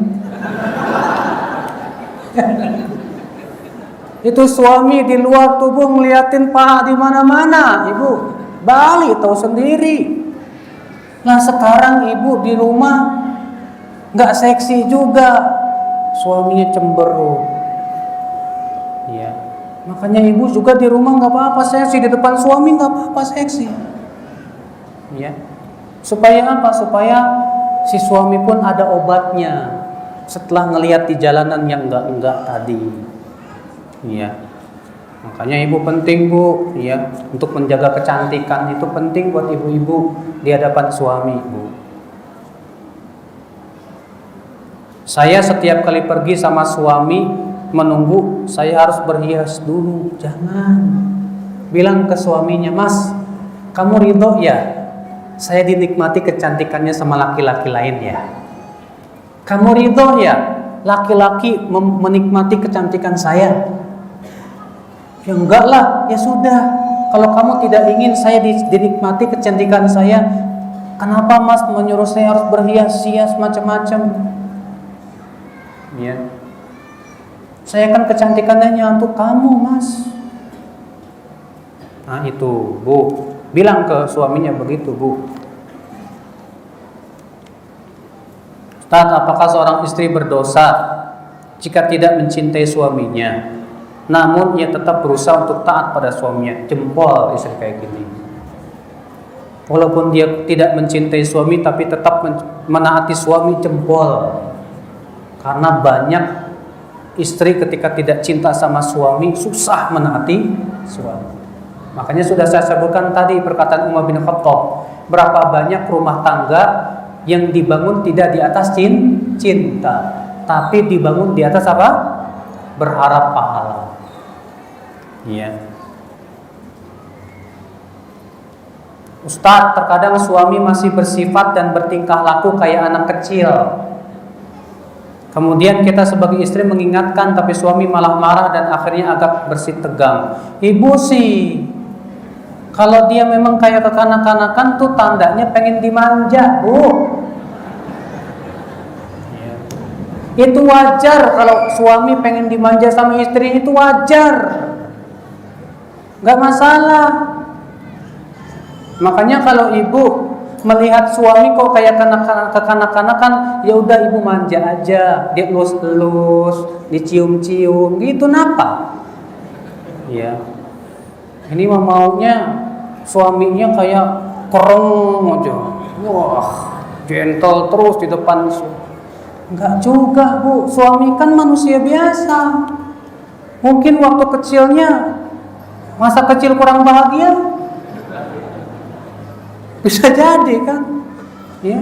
Itu suami di luar tubuh ngeliatin paha di mana-mana, Ibu. Bali tahu sendiri. Nah sekarang ibu di rumah nggak seksi juga, suaminya cemberut. Ya, makanya ibu juga di rumah nggak apa-apa seksi, di depan suami nggak apa-apa seksi. Ya, supaya apa? Supaya si suami pun ada obatnya setelah ngelihat di jalanan yang enggak tadi. Ya, makanya ibu penting Bu, ya, untuk menjaga kecantikan itu penting buat ibu-ibu di hadapan suami Bu. Saya setiap kali pergi sama suami menunggu, saya harus berhias dulu. Jangan. Bilang ke suaminya, Mas, kamu ridho ya saya dinikmati kecantikannya sama laki-laki lain ya? Kamu ridho ya laki-laki menikmati kecantikan saya? Ya enggak lah, ya sudah. Kalau kamu tidak ingin saya dinikmati kecantikan saya, kenapa Mas menyuruh saya harus berhias-hias macam-macam? Ya, saya kan kecantikannya untuk kamu Mas. Nah itu Bu, bilang ke suaminya begitu Bu. Ustaz, apakah seorang istri berdosa jika tidak mencintai suaminya, namun ia tetap berusaha untuk taat pada suaminya? Jempol istri kayak gini. Walaupun dia tidak mencintai suami tapi tetap menaati suami, jempol. Karena banyak istri ketika tidak cinta sama suami susah menaati suami. Makanya sudah saya sebutkan tadi perkataan Umar bin Khattab, berapa banyak rumah tangga yang dibangun tidak di atas cinta, tapi dibangun di atas apa? Berharap pahala. Iya. Ustadz, terkadang suami masih bersifat dan bertingkah laku kayak anak kecil. Kemudian kita sebagai istri mengingatkan, tapi suami malah marah dan akhirnya agak bersitegang. Ibu sih, kalau dia memang kayak kekanak-kanakan tuh tandanya pengen dimanja, Bu. Itu wajar kalau suami pengen dimanja sama istri, itu wajar. Gak masalah. Makanya kalau ibu melihat suami kok kayak kekanak-kanakan, ya udah ibu manja aja, dia elus-elus, dicium-cium, gitu napa? Ya, ini maunya suaminya kayak kereng aja, wah, gentle terus di depan. Enggak juga Bu, suami kan manusia biasa. Mungkin waktu kecilnya, masa kecil kurang bahagia, bisa jadi kan, ya.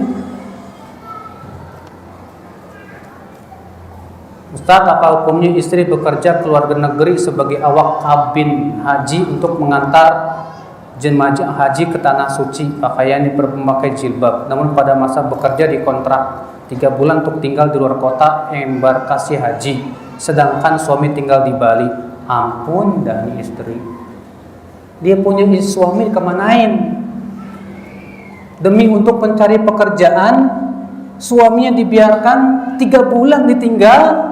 Ustaz, apa hukumnya istri bekerja ke luar negeri sebagai awak kabin haji untuk mengantar jemaah haji ke tanah suci, pakaian berpemakai jilbab, namun pada masa bekerja dikontrak 3 bulan untuk tinggal di luar kota embarkasi haji, sedangkan suami tinggal di Bali. Ampun dah nih istri, dia punya suami kemanain? Demi untuk mencari pekerjaan, suaminya dibiarkan 3 bulan ditinggal.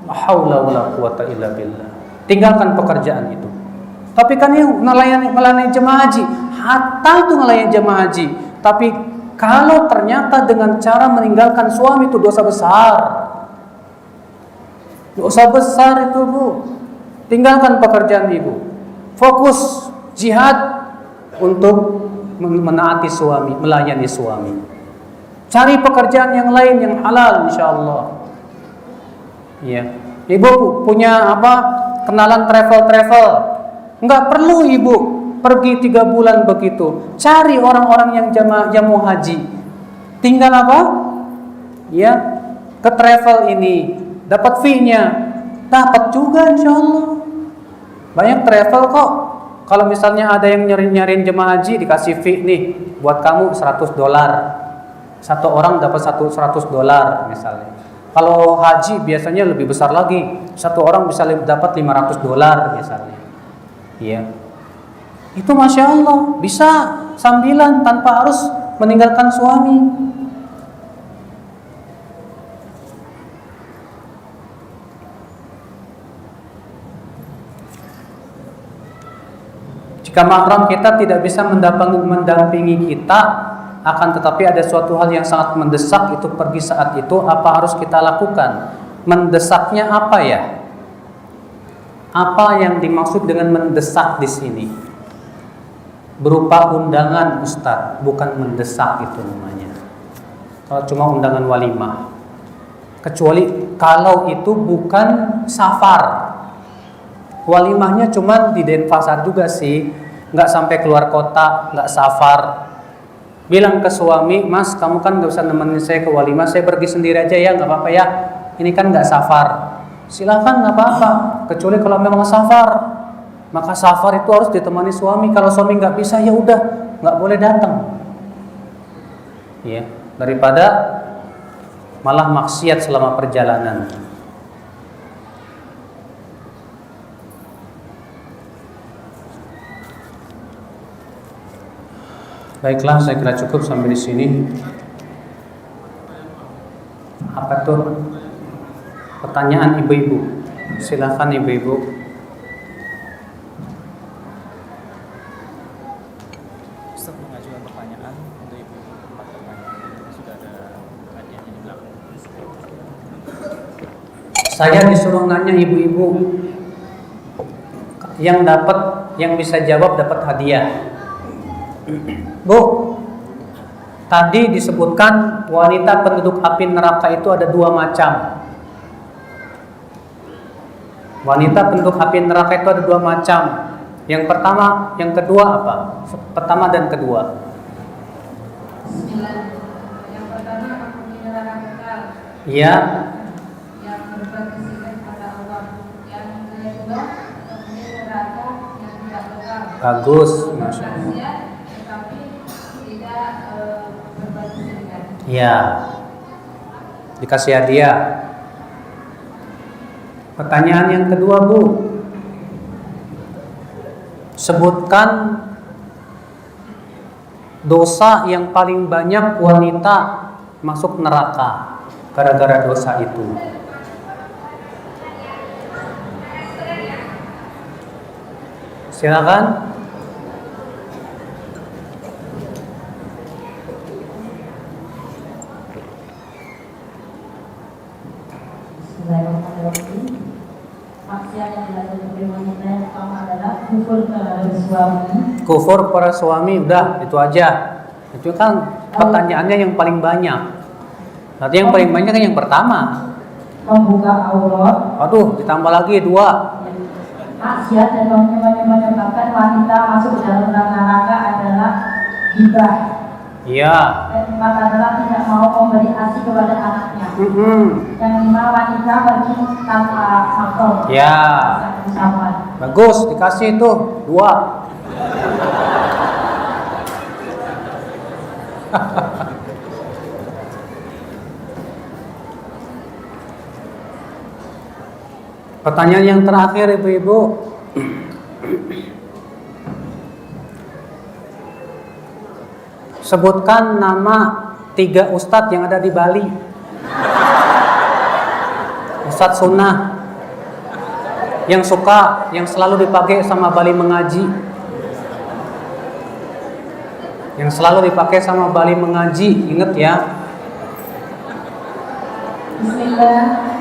La haula wala quwata illa billah. Tinggalkan pekerjaan itu. Tapi kan yang melayani jemaah haji, hatta itu melayani jemaah haji. Tapi kalau ternyata dengan cara meninggalkan suami itu dosa besar. Dosa besar itu, Bu. Tinggalkan pekerjaan ibu. Fokus jihad untuk menaati suami, melayani suami. Cari pekerjaan yang lain yang halal insyaallah. Ya. Ibu punya apa? Kenalan travel. Enggak perlu ibu pergi 3 bulan begitu. Cari orang-orang yang jamu haji. Tinggal apa? Ya, ke travel ini dapat fee-nya. Dapat juga insyaallah. Banyak travel kok. Kalau misalnya ada yang nyariin jemaah haji dikasih fee nih, buat kamu $100. Satu orang dapat $100 misalnya. Kalau haji biasanya lebih besar lagi. Satu orang bisa dapat $500 misalnya. Iya. Itu Masya Allah, bisa sambilan tanpa harus meninggalkan suami. Jika mahram kita tidak bisa mendampingi kita, akan tetapi ada suatu hal yang sangat mendesak itu pergi saat itu, apa harus kita lakukan? Mendesaknya apa ya? Apa yang dimaksud dengan mendesak di sini? Berupa undangan Ustadz, bukan mendesak itu namanya. Kalau cuma undangan walimah, kecuali kalau itu bukan safar. Walimahnya cuma di Denpasar juga sih, nggak sampai keluar kota, nggak safar. Bilang ke suami, Mas, kamu kan nggak usah nemenin saya ke walimah, saya pergi sendiri aja ya, nggak apa-apa ya. Ini kan nggak safar. Silakan, nggak apa-apa. Kecuali kalau memang safar, maka safar itu harus ditemani suami. Kalau suami nggak bisa, ya udah, nggak boleh datang. Ya, daripada malah maksiat selama perjalanan. Baiklah, saya kira cukup sampai di sini. Apa tuh? Pertanyaan ibu-ibu. Silakan ibu-ibu. Ustaz mengajukan pertanyaan untuk ibu. 4 pertanyaan. Sudah ada hadiahnya di belakang. Saya disuruh nanya ibu-ibu. Yang dapat, yang bisa jawab dapat hadiah. Bu, tadi disebutkan wanita penduduk api neraka itu ada 2 macam. Wanita penduduk api neraka itu ada 2 macam. Yang pertama, yang kedua apa? Pertama dan kedua. Yang pertama penghuni neraka kekal. Iya. Yang berbuat kesyirikan kepada Allah. Yang kedua penghuni neraka yang tidak kekal. Bagus, Masya Allah. Maksiat tetapi tidak berbuat kesyirikan. Iya. Dikasih hadiah. Pertanyaan yang kedua, Bu. Sebutkan dosa yang paling banyak wanita masuk neraka gara-gara dosa itu. Silakan. Bismillahirrahmanirrahim. Maksiat yang dilakukan oleh wanita yang pertama adalah kufur terhadap suami. Kufur para suami, udah itu aja. Itu kan pertanyaannya yang paling banyak. Nanti yang paling banyak kan yang pertama. Membuka aurat. Aduh, ditambah lagi 2. Maksiat dan menyebabkan wanita masuk ke dalam neraka adalah ghibah. Iya. keempat adalah tidak mau memberi ASI kepada anaknya. Yang 5, wanita pergi tanpa mahram. Ya. Bagus, dikasih itu 2. Pertanyaan yang terakhir ibu-ibu. Sebutkan nama 3 ustadz yang ada di Bali. Ustadz sunnah yang selalu dipakai sama Bali mengaji. Yang selalu dipakai sama Bali mengaji, ingat ya. Bismillah.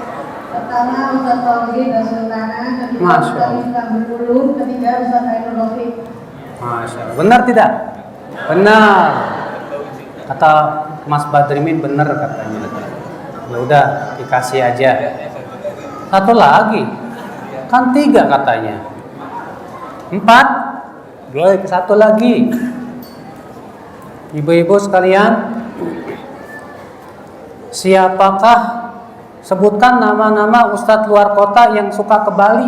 Pertama Ustaz Tauhid dan Sultana, kedua Ustaz Islam Berulun, ketiga Ustaz Ainul Rafiq. Masya Allah. Benar tidak? Benar. Kata Mas Badrimin benar katanya. Ya udah dikasih aja. Satu lagi. Kan 3 katanya. 4. Baik, 1 lagi. Ibu-ibu sekalian, siapakah, sebutkan nama-nama ustadz luar kota yang suka ke Bali.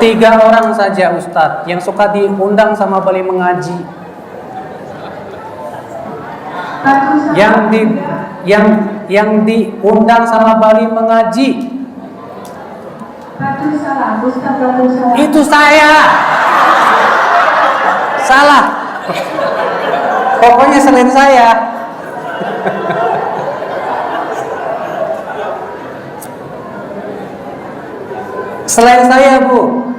3 orang saja ustadz yang suka diundang sama Bali mengaji. Yang diundang sama Bali mengaji. Itu saya. Salah. Pokoknya selain saya. Selain saya, Bu.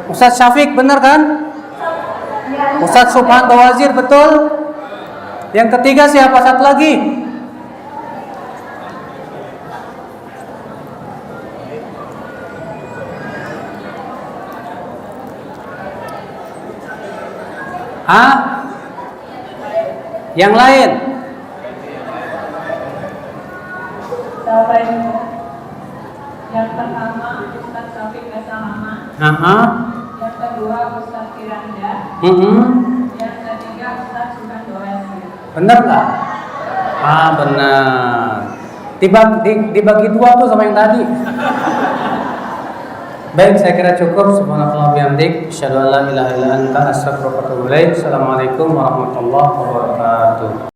Ustadz Syafiq benar kan? Ustadz Subhan Bawazir betul? Yang ketiga siapa satu lagi? Yang lain? Yang pertama Ustaz Syafiq Esalama. Yang kedua Ustaz Firanda. Yang ketiga Ustaz Subhan Bawazir. Benar nggak? Benar. Dibagi 2 tuh sama yang tadi. Baik, saya kira cukup. Subhanallah bihamdik, asyhadu an la ilaha illa anta, astaghfiruka wa atubu ilaik. Assalamualaikum warahmatullahi wabarakatuh.